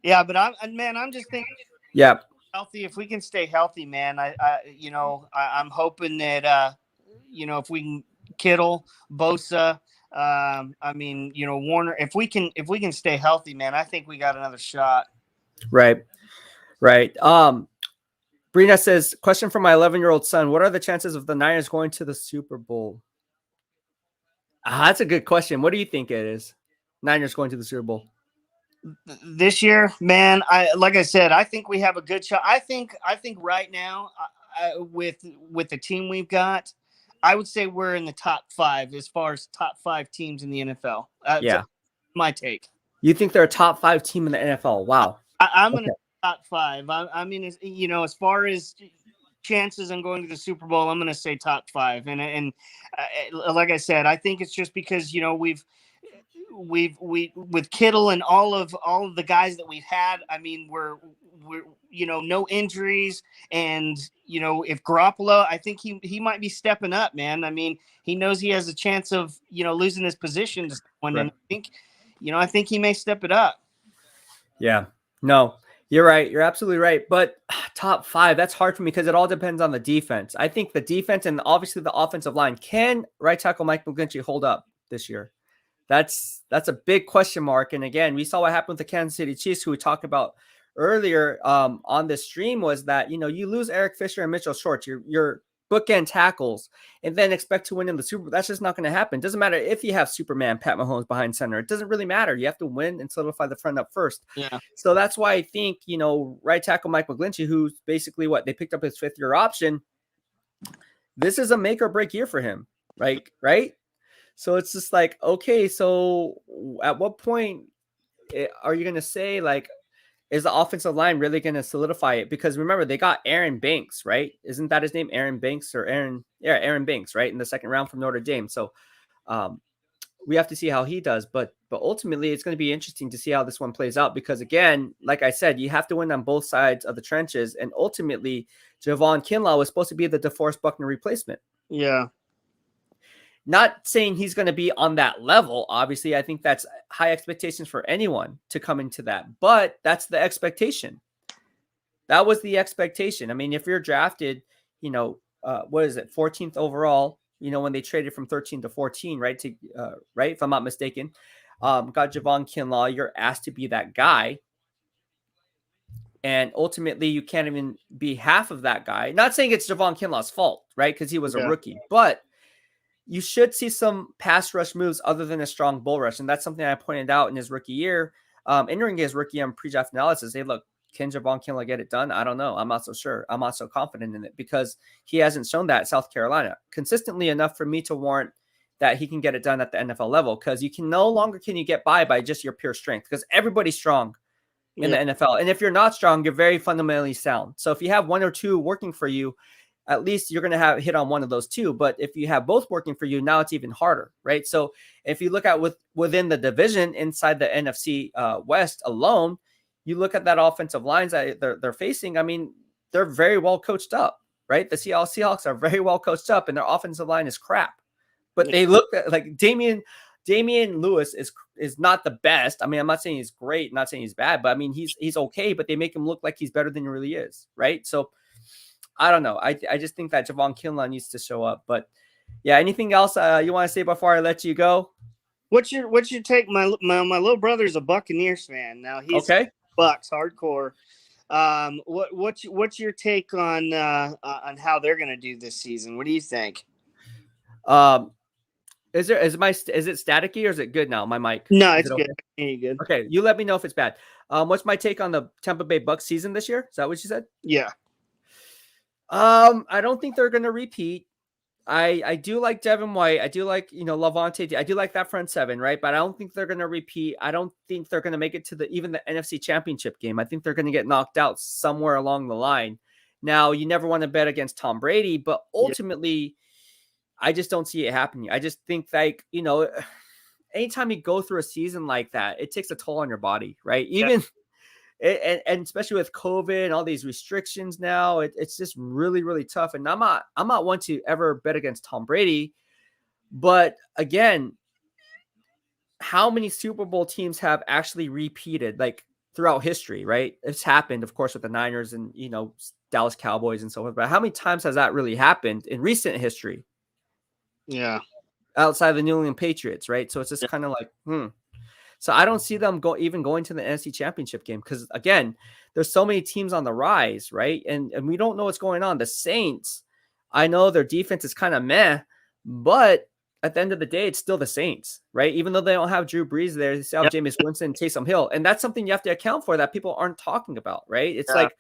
Yeah, but I'm just thinking Yeah. healthy. If we can stay healthy, man, I'm hoping that if we can Kittle, Bosa, Warner, if we can stay healthy, man, I think we got another shot. Right. Right. Brina says, question for my 11-year-old son. What are the chances of the Niners going to the Super Bowl? That's a good question. What do you think it is? Niners going to the Super Bowl. This year, man, like I said, I think we have a good shot. I think right now, with the team we've got, I would say we're in the top 5 as far as top 5 teams in the NFL. Yeah. My take. You think they're a top 5 team in the NFL? Wow. I'm in the top 5. I mean, as far as chances on going to the Super Bowl, I'm going to say top 5. And like I said, I think it's just because we've with Kittle and all of the guys that we've had. I mean, we're no injuries, and if Garoppolo, I think he might be stepping up, man. I mean, he knows he has a chance of losing his position to someone, Right. and I think he may step it up. Yeah. No, you're right. You're absolutely right. But top 5, that's hard for me because it all depends on the defense. I think the defense and obviously the offensive line. Can right tackle Mike McGlinchey hold up this year? That's a big question mark. And again, we saw what happened with the Kansas City Chiefs, who we talked about earlier on this stream, was that, you lose Eric Fisher and Mitchell Schwartz, your bookend tackles, and then expect to win in the Super Bowl. That's just not going to happen. Doesn't matter if you have Superman Pat Mahomes behind center. It doesn't really matter. You have to win and solidify the front up first. Yeah. So that's why I think, right tackle Mike McGlinchey, who's basically they picked up his 5th-year option. This is a make or break year for him, right? So it's just like, okay, so at what point are you going to say, is the offensive line really going to solidify it? Because remember, they got Aaron Banks, right? Isn't that his name? Aaron Banks or Aaron? Yeah, Aaron Banks, right? In the 2nd round from Notre Dame. So we have to see how he does. But ultimately, it's going to be interesting to see how this one plays out. Because again, like I said, you have to win on both sides of the trenches. And ultimately, Javon Kinlaw was supposed to be the DeForest Buckner replacement. Yeah. Not saying he's going to be on that level. Obviously, I think that's high expectations for anyone to come into that. But that's the expectation. That was the expectation. I mean, if you're drafted, what is it, 14th overall, when they traded from 13 to 14, right? Right, if I'm not mistaken, got Javon Kinlaw, you're asked to be that guy. And ultimately, you can't even be half of that guy. Not saying it's Javon Kinlaw's fault, right? Because he was a rookie. But you should see some pass rush moves other than a strong bull rush. And that's something I pointed out in his rookie year. Entering his rookie on pre-draft analysis, hey, look, can Javon Kinlaw get it done? I don't know. I'm not so sure. I'm not so confident in it because he hasn't shown that at South Carolina consistently enough for me to warrant that he can get it done at the NFL level. Because you can no longer get by just your pure strength, because everybody's strong in the NFL. And if you're not strong, you're very fundamentally sound. So if you have 1 or 2 working for you, at least you're going to have hit on one of those 2. But if you have both working for you, now it's even harder, right? So if you look at within the division inside the NFC West alone, you look at that offensive lines that they're facing. I mean, they're very well coached up, right? The Seattle Seahawks are very well coached up, and their offensive line is crap. But they look like Damian Lewis is not the best. I mean, I'm not saying he's great, not saying he's bad, but I mean, he's okay, but they make him look like he's better than he really is, right? So I don't know. I just think that Javon Kinlaw needs to show up. But yeah, anything else you want to say before I let you go? What's your take? My little brother's a Buccaneers fan. Now he's okay. Bucks hardcore. What's your take on how they're going to do this season? What do you think? Is it staticky or is it good now? My mic? No, it's good. Okay? Good. Okay, you let me know if it's bad. What's my take on the Tampa Bay Bucks season this year? Is that what you said? Yeah. I don't think they're going to repeat. I do like Devin White. I do like, Lavonte. I do like that front 7, right? But I don't think they're going to repeat. I don't think they're going to make it to even the NFC Championship game. I think they're going to get knocked out somewhere along the line. Now, you never want to bet against Tom Brady, but ultimately, I just don't see it happening. I just think anytime you go through a season like that, it takes a toll on your body, right? Yeah. Even and especially with COVID and all these restrictions now, it's just really, really tough. And I'm not one to ever bet against Tom Brady, but again, how many Super Bowl teams have actually repeated like throughout history, right? It's happened, of course, with the Niners and Dallas Cowboys and so forth. But how many times has that really happened in recent history Yeah. outside of the New England Patriots, right? So it's just kind of like, So I don't see them even going to the NFC Championship game because, again, there's so many teams on the rise, right? And we don't know what's going on. The Saints, I know their defense is kind of meh, but at the end of the day, it's still the Saints, right? Even though they don't have Drew Brees there, they still have Jameis Winston, Taysom Hill. And that's something you have to account for that people aren't talking about, right? It's like,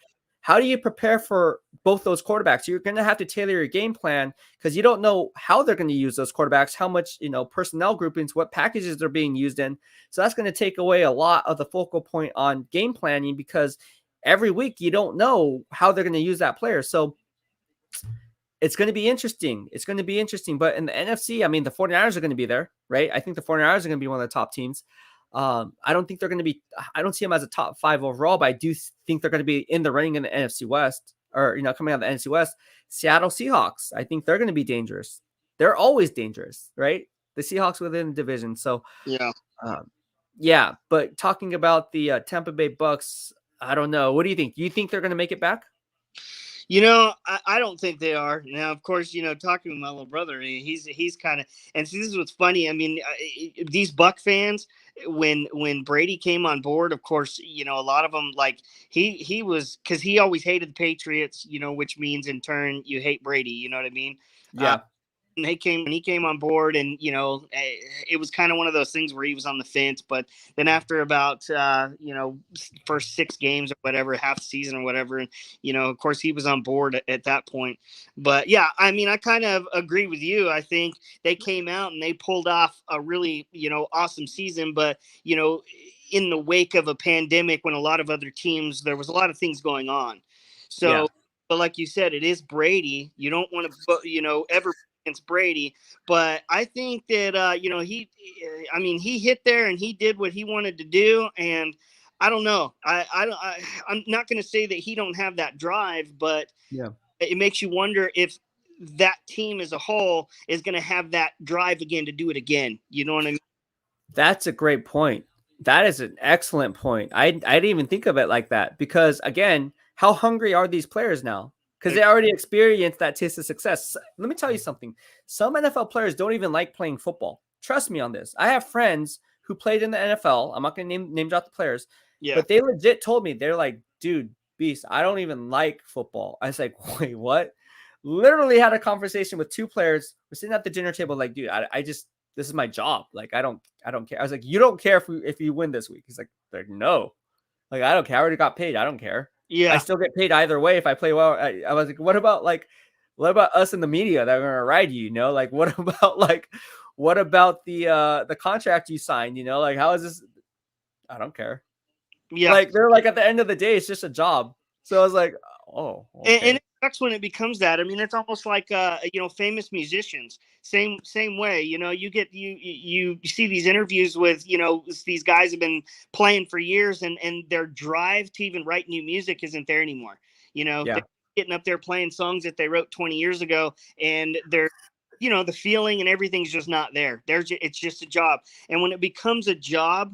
how do you prepare for both those quarterbacks? You're going to have to tailor your game plan because you don't know how they're going to use those quarterbacks, how much, personnel groupings, what packages they're being used in. So that's going to take away a lot of the focal point on game planning because every week you don't know how they're going to use that player. So it's going to be interesting. It's going to be interesting. But in the NFC, I mean, the 49ers are going to be there, right? I think the 49ers are going to be one of the top teams. I don't think they're going to be, I don't see them as a top 5 overall, but I do think they're going to be in the running in the NFC West or, coming out of the NFC West. Seattle Seahawks, I think they're going to be dangerous. They're always dangerous, right? The Seahawks within the division. So, yeah, but talking about the Tampa Bay Bucks, I don't know. What do you think? Do you think they're going to make it back? I don't think they are. Now, of course, talking with my little brother, he's kind of, and see, this is what's funny. I mean, these Buck fans, when Brady came on board, of course, a lot of them, like he was, because he always hated the Patriots, which means in turn you hate Brady. You know what I mean? Yeah. And he came on board, and it was kind of one of those things where he was on the fence. But then after about first 6 games or whatever, half the season or whatever, and of course he was on board at that point. But yeah, I mean, I kind of agree with you. I think they came out and they pulled off a really awesome season, but in the wake of a pandemic, when a lot of other teams, there was a lot of things going on. So. Yeah. But like you said, it is Brady. You don't want to, ever against Brady, but I think that he hit there and he did what he wanted to do, and I don't know. I'm not going to say that he don't have that drive, but it makes you wonder if that team as a whole is going to have that drive again to do it again. You know what I mean? That's a great point. That is an excellent point. I didn't even think of it like that because, again, how hungry are these players now? Because they already experienced that taste of success. Let me tell you something. Some NFL players don't even like playing football. Trust me on this. I have friends who played in the NFL. I'm not going to name drop the players. Yeah. But they legit told me, they're like, dude, Beast, I don't even like football. I was like, wait, what? Literally had a conversation with 2 players. We're sitting at the dinner table like, dude, I just, this is my job. Like, I don't care. I was like, you don't care if you win this week? He's like, no. Like, I don't care. I already got paid. I don't care. Yeah. I still get paid either way if I play well. I was like, what about us in the media that are going to ride you, Like, what about the contract you signed, Like, how is this? I don't care. Yeah. Like, they're like, at the end of the day, it's just a job. So I was like, oh, okay. And it sucks when it becomes that. I mean, it's almost like famous musicians. Same way. You get you see these interviews with these guys have been playing for years, and their drive to even write new music isn't there anymore. They're getting up there playing songs that they wrote 20 years ago, and they're the feeling and everything's just not there. It's just a job, and when it becomes a job,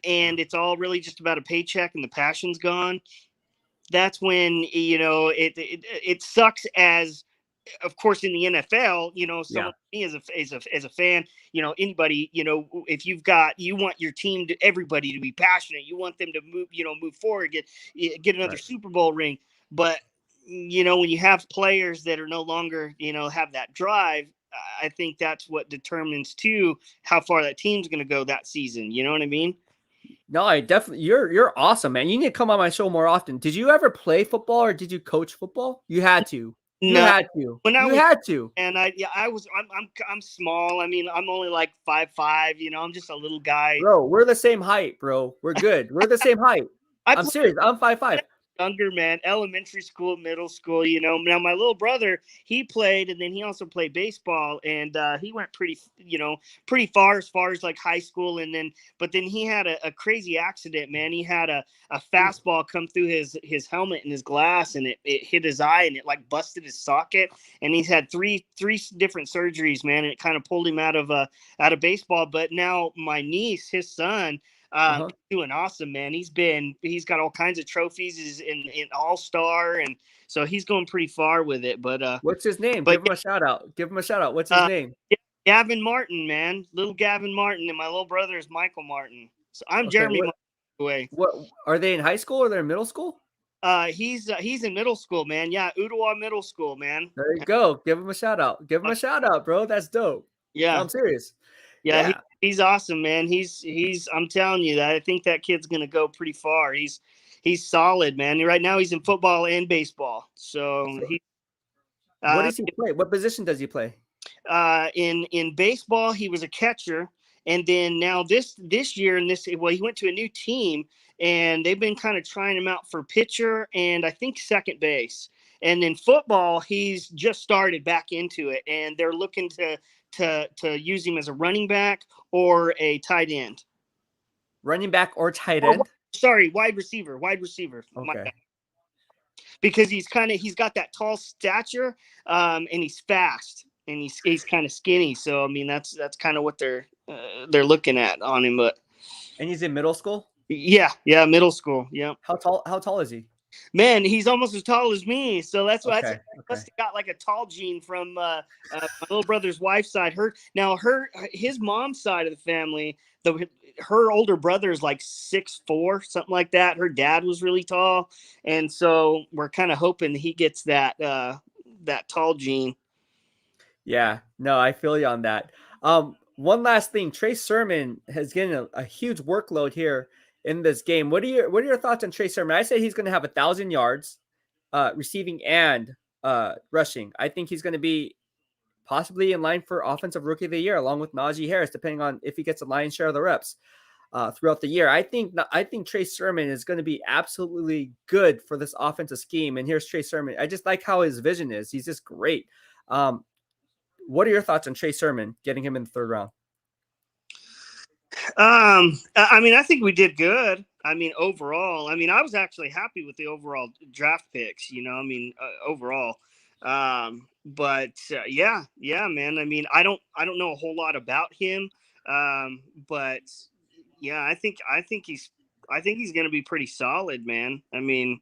and it's all really just about a paycheck, and the passion's gone. That's when it sucks. As of course in the NFL, someone me as a fan, anybody, if you want your team to everybody to be passionate, you want them to move forward, get another Super Bowl ring. But when you have players that are no longer have that drive, I think that's what determines too how far that team's going to go that season. You know what I mean? No, I definitely, you're awesome, man. You need to come on my show more often. Did you ever play football or did you coach football? You had to. You had to. Had to. And I'm small. I mean, I'm only like 5'5", I'm just a little guy. Bro, we're the same height, bro. We're good. We're the same height. I'm serious. I'm 5'5". younger, man, elementary school, middle school, you know. Now my little brother, he played, and then he also played baseball, and he went pretty far as like high school, and then but then he had a crazy accident, man. He had a fastball come through his helmet and his glass, and it hit his eye, and it like busted his socket, and he's had three different surgeries, man, and it kind of pulled him out of baseball. But now my niece, his son, doing awesome, man. He's got all kinds of trophies. He's in All-Star, and so he's going pretty far with it. But what's his name? but Give him a shout out. Give him a shout out. What's his name? Gavin Martin, man. Little Gavin Martin, and my little brother is Michael Martin. So I'm Jeremy Martin. Away. What are they in high school or they're in middle school? He's in middle school, man. Yeah, Ottawa Middle School, man. There you go. Give him a shout out. Give him a shout out, bro. That's dope. Yeah, no, I'm serious. Yeah. He's awesome, man. He's. I'm telling you that I think that kid's gonna go pretty far. He's solid, man. Right now he's in football and baseball. So he. What does he play? What position does he play? In baseball, he was a catcher, and then now this year he went to a new team, and they've been kind of trying him out for pitcher and I think second base. And in football, he's just started back into it, and they're looking to use him as a running back or a tight end. Running back or tight end? Sorry, wide receiver. Okay. Because he's got that tall stature, and he's fast, and he's kind of skinny. So I mean that's kind of what they're looking at on him. But and he's in middle school. Yeah, middle school. Yeah. How tall is he? Man, he's almost as tall as me. So that's why I must have got like a tall gene from my little brother's wife's side. His mom's side of the family, her older brother is like 6'4", something like that. Her dad was really tall, and so we're kind of hoping he gets that tall gene. Yeah, no, I feel you on that. One last thing, Trey Sermon has getting a huge workload here in this game. What are your thoughts on Trey Sermon? I say he's going to have 1,000 yards, receiving and rushing. I think he's going to be possibly in line for Offensive Rookie of the Year, along with Najee Harris, depending on if he gets a lion's share of the reps throughout the year. I think Trey Sermon is going to be absolutely good for this offensive scheme. And here's Trey Sermon. I just like how his vision is. He's just great. What are your thoughts on Trey Sermon, getting him in the third round? I mean, I think we did good. I mean, overall, I was actually happy with the overall draft picks, overall. But yeah, man. I mean, I don't know a whole lot about him. But yeah, I think he's going to be pretty solid, man. I mean,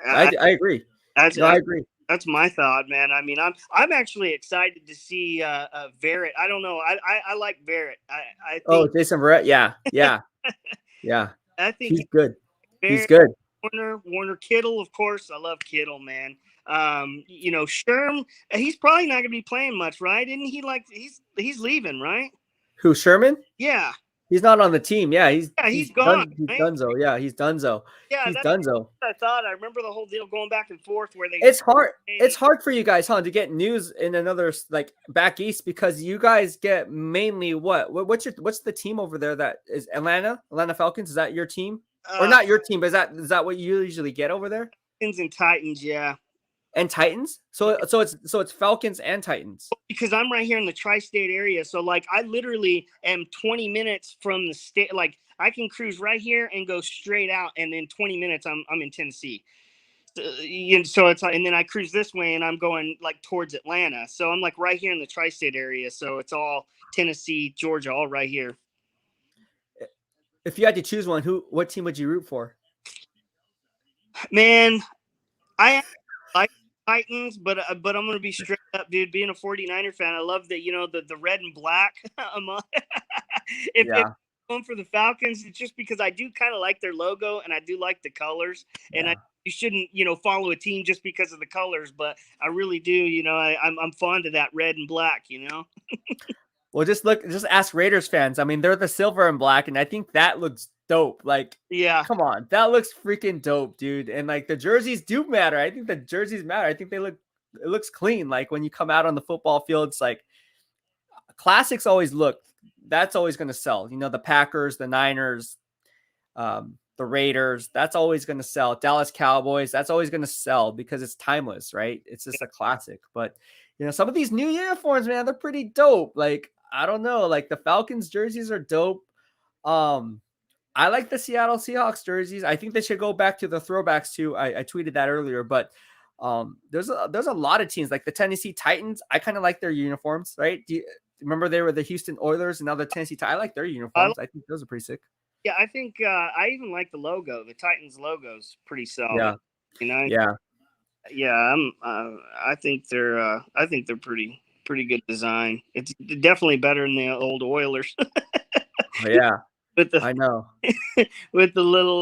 I agree. I agree. That's my thought, man. I mean, I'm actually excited to see Verrett. I don't know. I like Verrett. I think, Jason Verrett. Yeah. Yeah. I think he's good. Verrett, he's good. Warner Kittle, of course. I love Kittle, man. Sherm. He's probably not going to be playing much, right? Isn't he he's leaving, right? Who, Sherman? Yeah. He's not on the team. Yeah, he's gone. He's Dunzo. Yeah, he's Dunzo. Yeah, he's Dunzo. I thought. I remember the whole deal going back and forth where they. It's hard. It's hard for you guys, huh, to get news in another back east, because you guys get mainly what's the team over there that is Atlanta Falcons? Is that your team or not your team? But is that what you usually get over there? Falcons and Titans, yeah. And Titans? So it's Falcons and Titans. Because I'm right here in the tri-state area. So I literally am 20 minutes from the state. I can cruise right here and go straight out, and in 20 minutes I'm in Tennessee. So it's and then I cruise this way and I'm going towards Atlanta. So I'm right here in the tri-state area. So it's all Tennessee, Georgia, all right here. If you had to choose one, what team would you root for? Man, I like Titans, but I'm going to be straight up, dude. Being a 49er fan, I love that, the red and black. If I'm going for the Falcons, it's just because I do kind of like their logo and I do like the colors. And you shouldn't, follow a team just because of the colors, but I really do. I'm fond of that red and black. Well, just ask Raiders fans. I mean, they're the silver and black, and I think that looks dope. Yeah, come on, that looks freaking dope, dude. And the jerseys do matter. I think the jerseys matter. I think it looks clean. When you come out on the football field, it's classics always look. That's always going to sell. The Packers, the Niners, the the Raiders, that's always going to sell. Dallas Cowboys, that's always going to sell because it's timeless, right? It's just a classic. But, some of these new uniforms, man, they're pretty dope. Like, I don't know, like the Falcons jerseys are dope. I like the Seattle Seahawks jerseys. I think they should go back to the throwbacks too. I tweeted that earlier, but there's a lot of teams like the Tennessee Titans. I kind of like their uniforms, right? Do you remember they were the Houston Oilers and now the Tennessee Titans? I like their uniforms. I think those are pretty sick. Yeah, I think I even like the logo. The Titans logo's pretty solid. Yeah. Yeah. I think they're pretty good design. It's definitely better than the old Oilers. Yeah. I know. with the little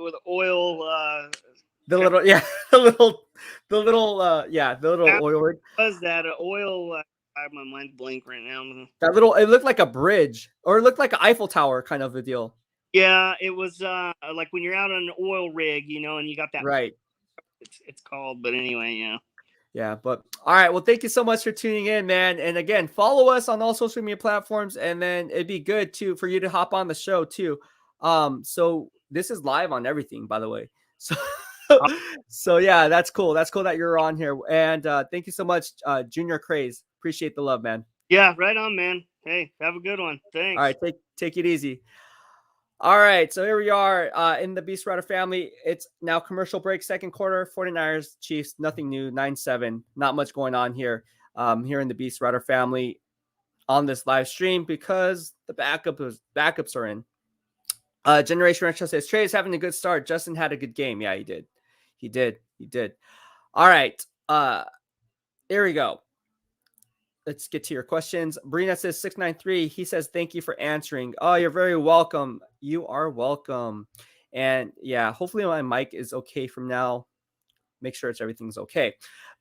with oil. The little oil rig. Was that an oil? I have my mind blank right now. It looked like a bridge, or it looked like an Eiffel Tower kind of a deal. Yeah, it was like when you're out on an oil rig, and you got that. Right. It's called, but anyway, yeah. Yeah, but all right. Well, thank you so much for tuning in, man. And again, follow us on all social media platforms, and then it'd be good for you to hop on the show too. So this is live on everything, by the way. So yeah, that's cool. That's cool that you're on here. And thank you so much, Junior Craze. Appreciate the love, man. Yeah, right on, man. Hey, have a good one. Thanks. All right, take it easy. All right, so here we are in the BEASTwriter family. It's now commercial break, second quarter, 49ers, Chiefs, nothing new, 9-7. Not much going on here here in the BEASTwriter family on this live stream because the backups are in. Generation Retro says, Trey is having a good start. Justin had a good game. Yeah, he did. All right, here we go. Let's get to your questions. Brina says 693. He says, thank you for answering. Oh, you're very welcome. You are welcome. And yeah, hopefully my mic is okay from now. Make sure everything's okay.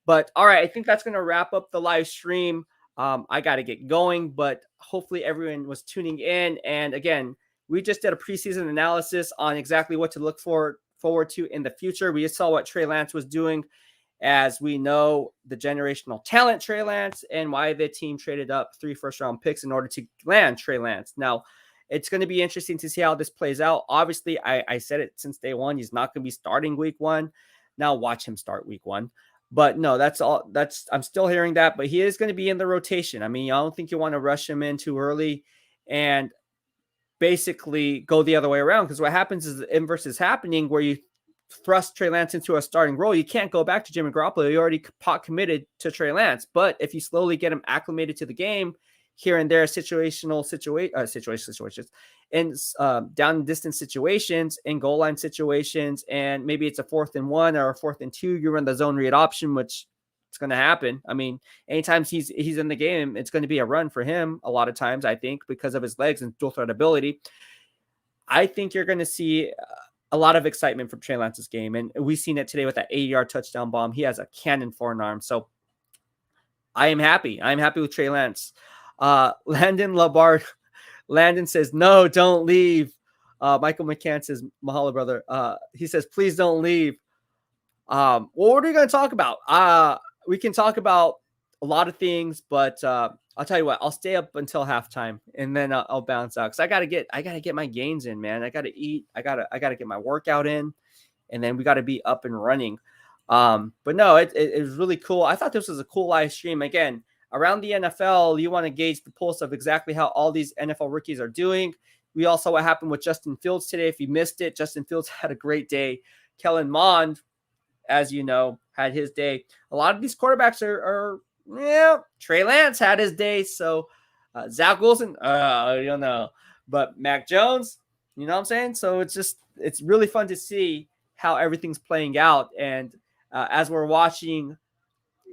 But all right, I think that's going to wrap up the live stream. I got to get going, but hopefully everyone was tuning in. And again, we just did a preseason analysis on exactly what to look forward to in the future. We just saw what Trey Lance was doing. As we know, the generational talent Trey Lance and why the team traded up 3 first-round picks in order to land Trey Lance. Now, it's going to be interesting to see how this plays out. Obviously, I said it since day one. He's not going to be starting week 1. Now watch him start week 1. But no, I'm still hearing that. But he is going to be in the rotation. I mean, I don't think you want to rush him in too early and basically go the other way around. Because what happens is the inverse is happening where you thrust Trey Lance into a starting role. You can't go back to Jimmy Garoppolo. You already committed to Trey Lance. But if you slowly get him acclimated to the game here and there, situations and down distance situations and goal line situations, and maybe it's a 4th and 1 or a 4th and 2, you run the zone read option, which it's going to happen. I mean, anytime he's in the game, it's going to be a run for him a lot of times, I think, because of his legs and dual threat ability. I think you're going to see a lot of excitement from Trey Lance's game. And we've seen it today with that 80-yard touchdown bomb. He has a cannon for an arm. So I am happy. I'm happy with Trey Lance. Landon Labard. Landon says, no, don't leave. Michael McCann says, mahalo, brother. He says, please don't leave. Well, what are we going to talk about? We can talk about a lot of things, but I'll tell you what, I'll stay up until halftime and then I'll bounce out. Cause I gotta get my gains in, man. I gotta eat. I gotta get my workout in, and then we gotta be up and running. But no, it was really cool. I thought this was a cool live stream. Again, around the NFL, you want to gauge the pulse of exactly how all these NFL rookies are doing. We all saw what happened with Justin Fields today. If you missed it, Justin Fields had a great day. Kellen Mond, as you know, had his day. A lot of these quarterbacks are Trey Lance had his day. So Zach Wilson, I don't know. But Mac Jones, you know what I'm saying? So it's really fun to see how everything's playing out. And as we're watching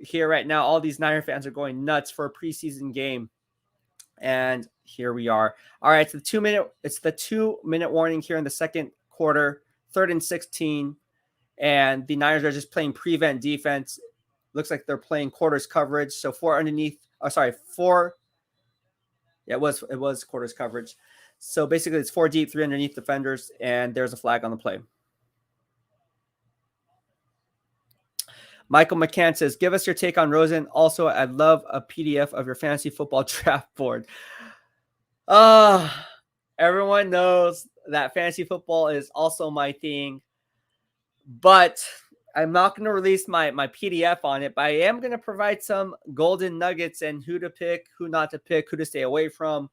here right now, all these Niner fans are going nuts for a preseason game. And here we are. All right, it's the 2-minute warning here in the second quarter, 3rd and 16. And the Niners are just playing prevent defense. Looks like they're playing quarters coverage. So 4 underneath. Oh, sorry, 4. Yeah, it was quarters coverage. So basically it's 4 deep, 3 underneath defenders, and there's a flag on the play. Michael McCann says, give us your take on Rosen. Also, I'd love a PDF of your fantasy football draft board. Everyone knows that fantasy football is also my thing, but I'm not going to release my PDF on it, but I am going to provide some golden nuggets and who to pick, who not to pick, who to stay away from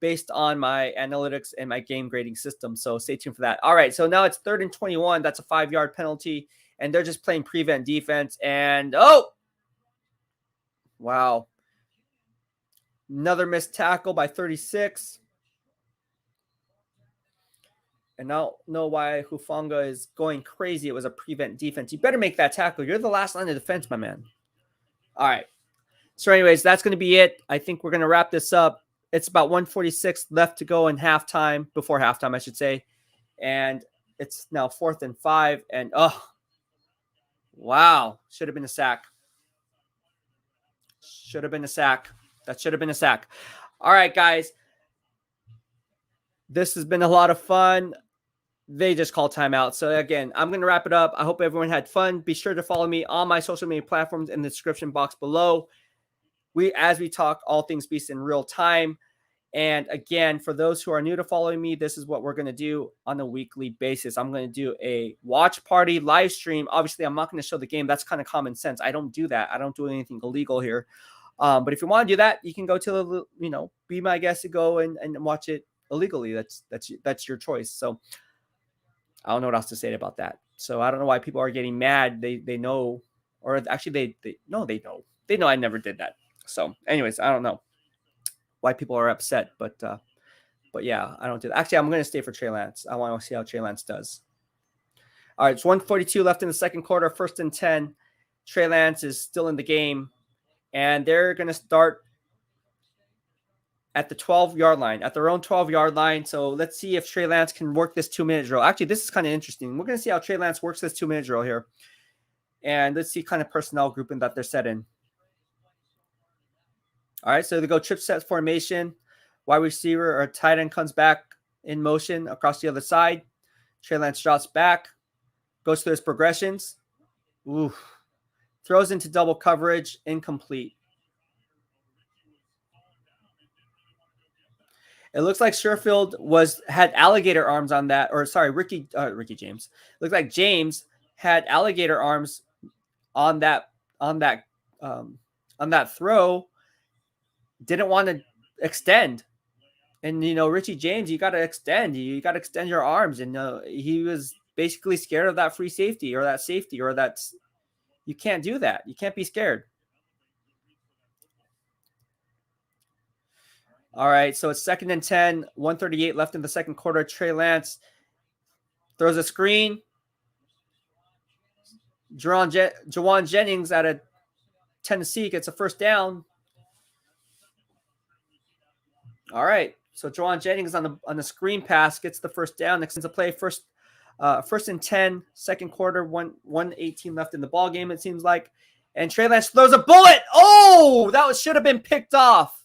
based on my analytics and my game grading system. So stay tuned for that. All right, so now it's 3rd and 21. That's a 5-yard penalty, and they're just playing prevent defense. And, oh, wow. Another missed tackle by 36. And I don't know why Hufanga is going crazy. It was a prevent defense. You better make that tackle. You're the last line of defense, my man. All right. So anyways, that's going to be it. I think we're going to wrap this up. It's about 1:46 left to go in halftime, before halftime, I should say. And it's now 4th and 5. And, oh, wow. Should have been a sack. Should have been a sack. That should have been a sack. All right, guys. This has been a lot of fun. They just called timeout. So again, I'm going to wrap it up. I hope everyone had fun. Be sure to follow me on my social media platforms in the description box below. As we talk all things Beast in real time. And again, for those who are new to following me, this is what we're going to do on a weekly basis. I'm going to do a watch party live stream. Obviously, I'm not going to show the game. That's kind of common sense. I don't do that. I don't do anything illegal here. But if you want to do that, you can go to the, be my guest to go and watch it illegally. That's your choice. So I don't know what else to say about that. So I don't know why people are getting mad. They know, or actually they know. They know I never did that. So anyways, I don't know why people are upset, but yeah, I don't do that. Actually, I'm going to stay for Trey Lance. I want to see how Trey Lance does. All right, it's 1:42 left in the second quarter, 1st and 10. Trey Lance is still in the game, and they're going to start at the 12-yard line, at their own 12-yard line. So let's see if Trey Lance can work this 2-minute drill. Actually, this is kind of interesting. We're going to see how Trey Lance works this 2-minute drill here. And let's see kind of personnel grouping that they're set in. All right, so they go trip set formation. Wide receiver or tight end comes back in motion across the other side. Trey Lance drops back, goes through his progressions. Ooh. Throws into double coverage, incomplete. It looks like Sherfield had alligator arms on that, or sorry, Ricky James. Looks like James had alligator arms on that throw. Didn't want to extend, and Richie James, you got to extend. You got to extend your arms, and he was basically scared of that free safety or that safety or that's. You can't do that. You can't be scared. All right, so it's 2nd and 10, 1:38 left in the second quarter. Trey Lance throws a screen. Jawan Jennings out of Tennessee gets a first down. All right, so Jawan Jennings on the screen pass gets the first down. Next is a play, 1st and 10, second quarter, 1:18 left in the ball game, it seems like. And Trey Lance throws a bullet. Oh, that should have been picked off.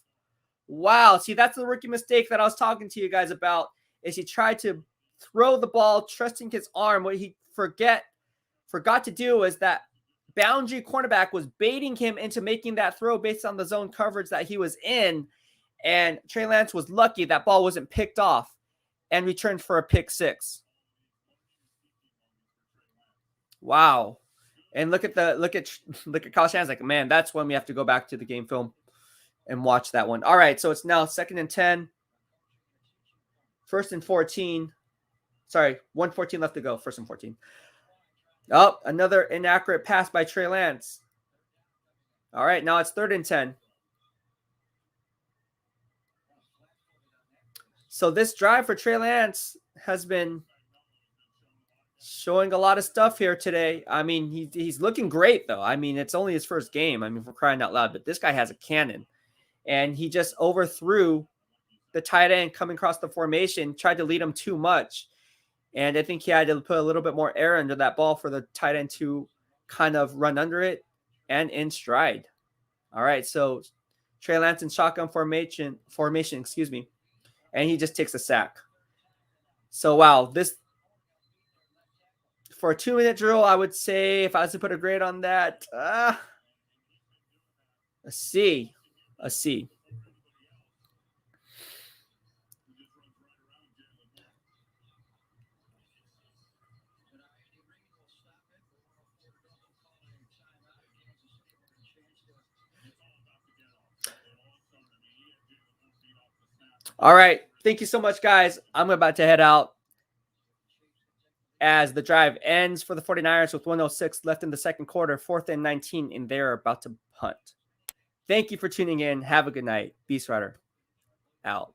Wow. See, that's the rookie mistake that I was talking to you guys about, is he tried to throw the ball, trusting his arm. What he forgot to do was that boundary cornerback was baiting him into making that throw based on the zone coverage that he was in. And Trey Lance was lucky that ball wasn't picked off and returned for a pick 6. Wow. And look at Kyle Shanahan's like, man, that's when we have to go back to the game film and watch that one. All right, so it's now 2nd and 10. 1st and 14. Sorry, 1:14 left to go. 1st and 14. Oh, another inaccurate pass by Trey Lance. All right, now it's 3rd and 10. So this drive for Trey Lance has been showing a lot of stuff here today. I mean, he's looking great, though. I mean, it's only his first game. I mean, for crying out loud, but this guy has a cannon. And he just overthrew the tight end coming across the formation, tried to lead him too much. And I think he had to put a little bit more air under that ball for the tight end to kind of run under it and in stride. All right, so Trey Lance in shotgun formation, and he just takes a sack. So, wow, this for a 2-minute drill, I would say, if I was to put a grade on that, a C. A C. All right. Thank you so much, guys. I'm about to head out as the drive ends for the 49ers with 1:06 left in the second quarter, 4th and 19, and they're about to punt. Thank you for tuning in. Have a good night. BEASTwriter out.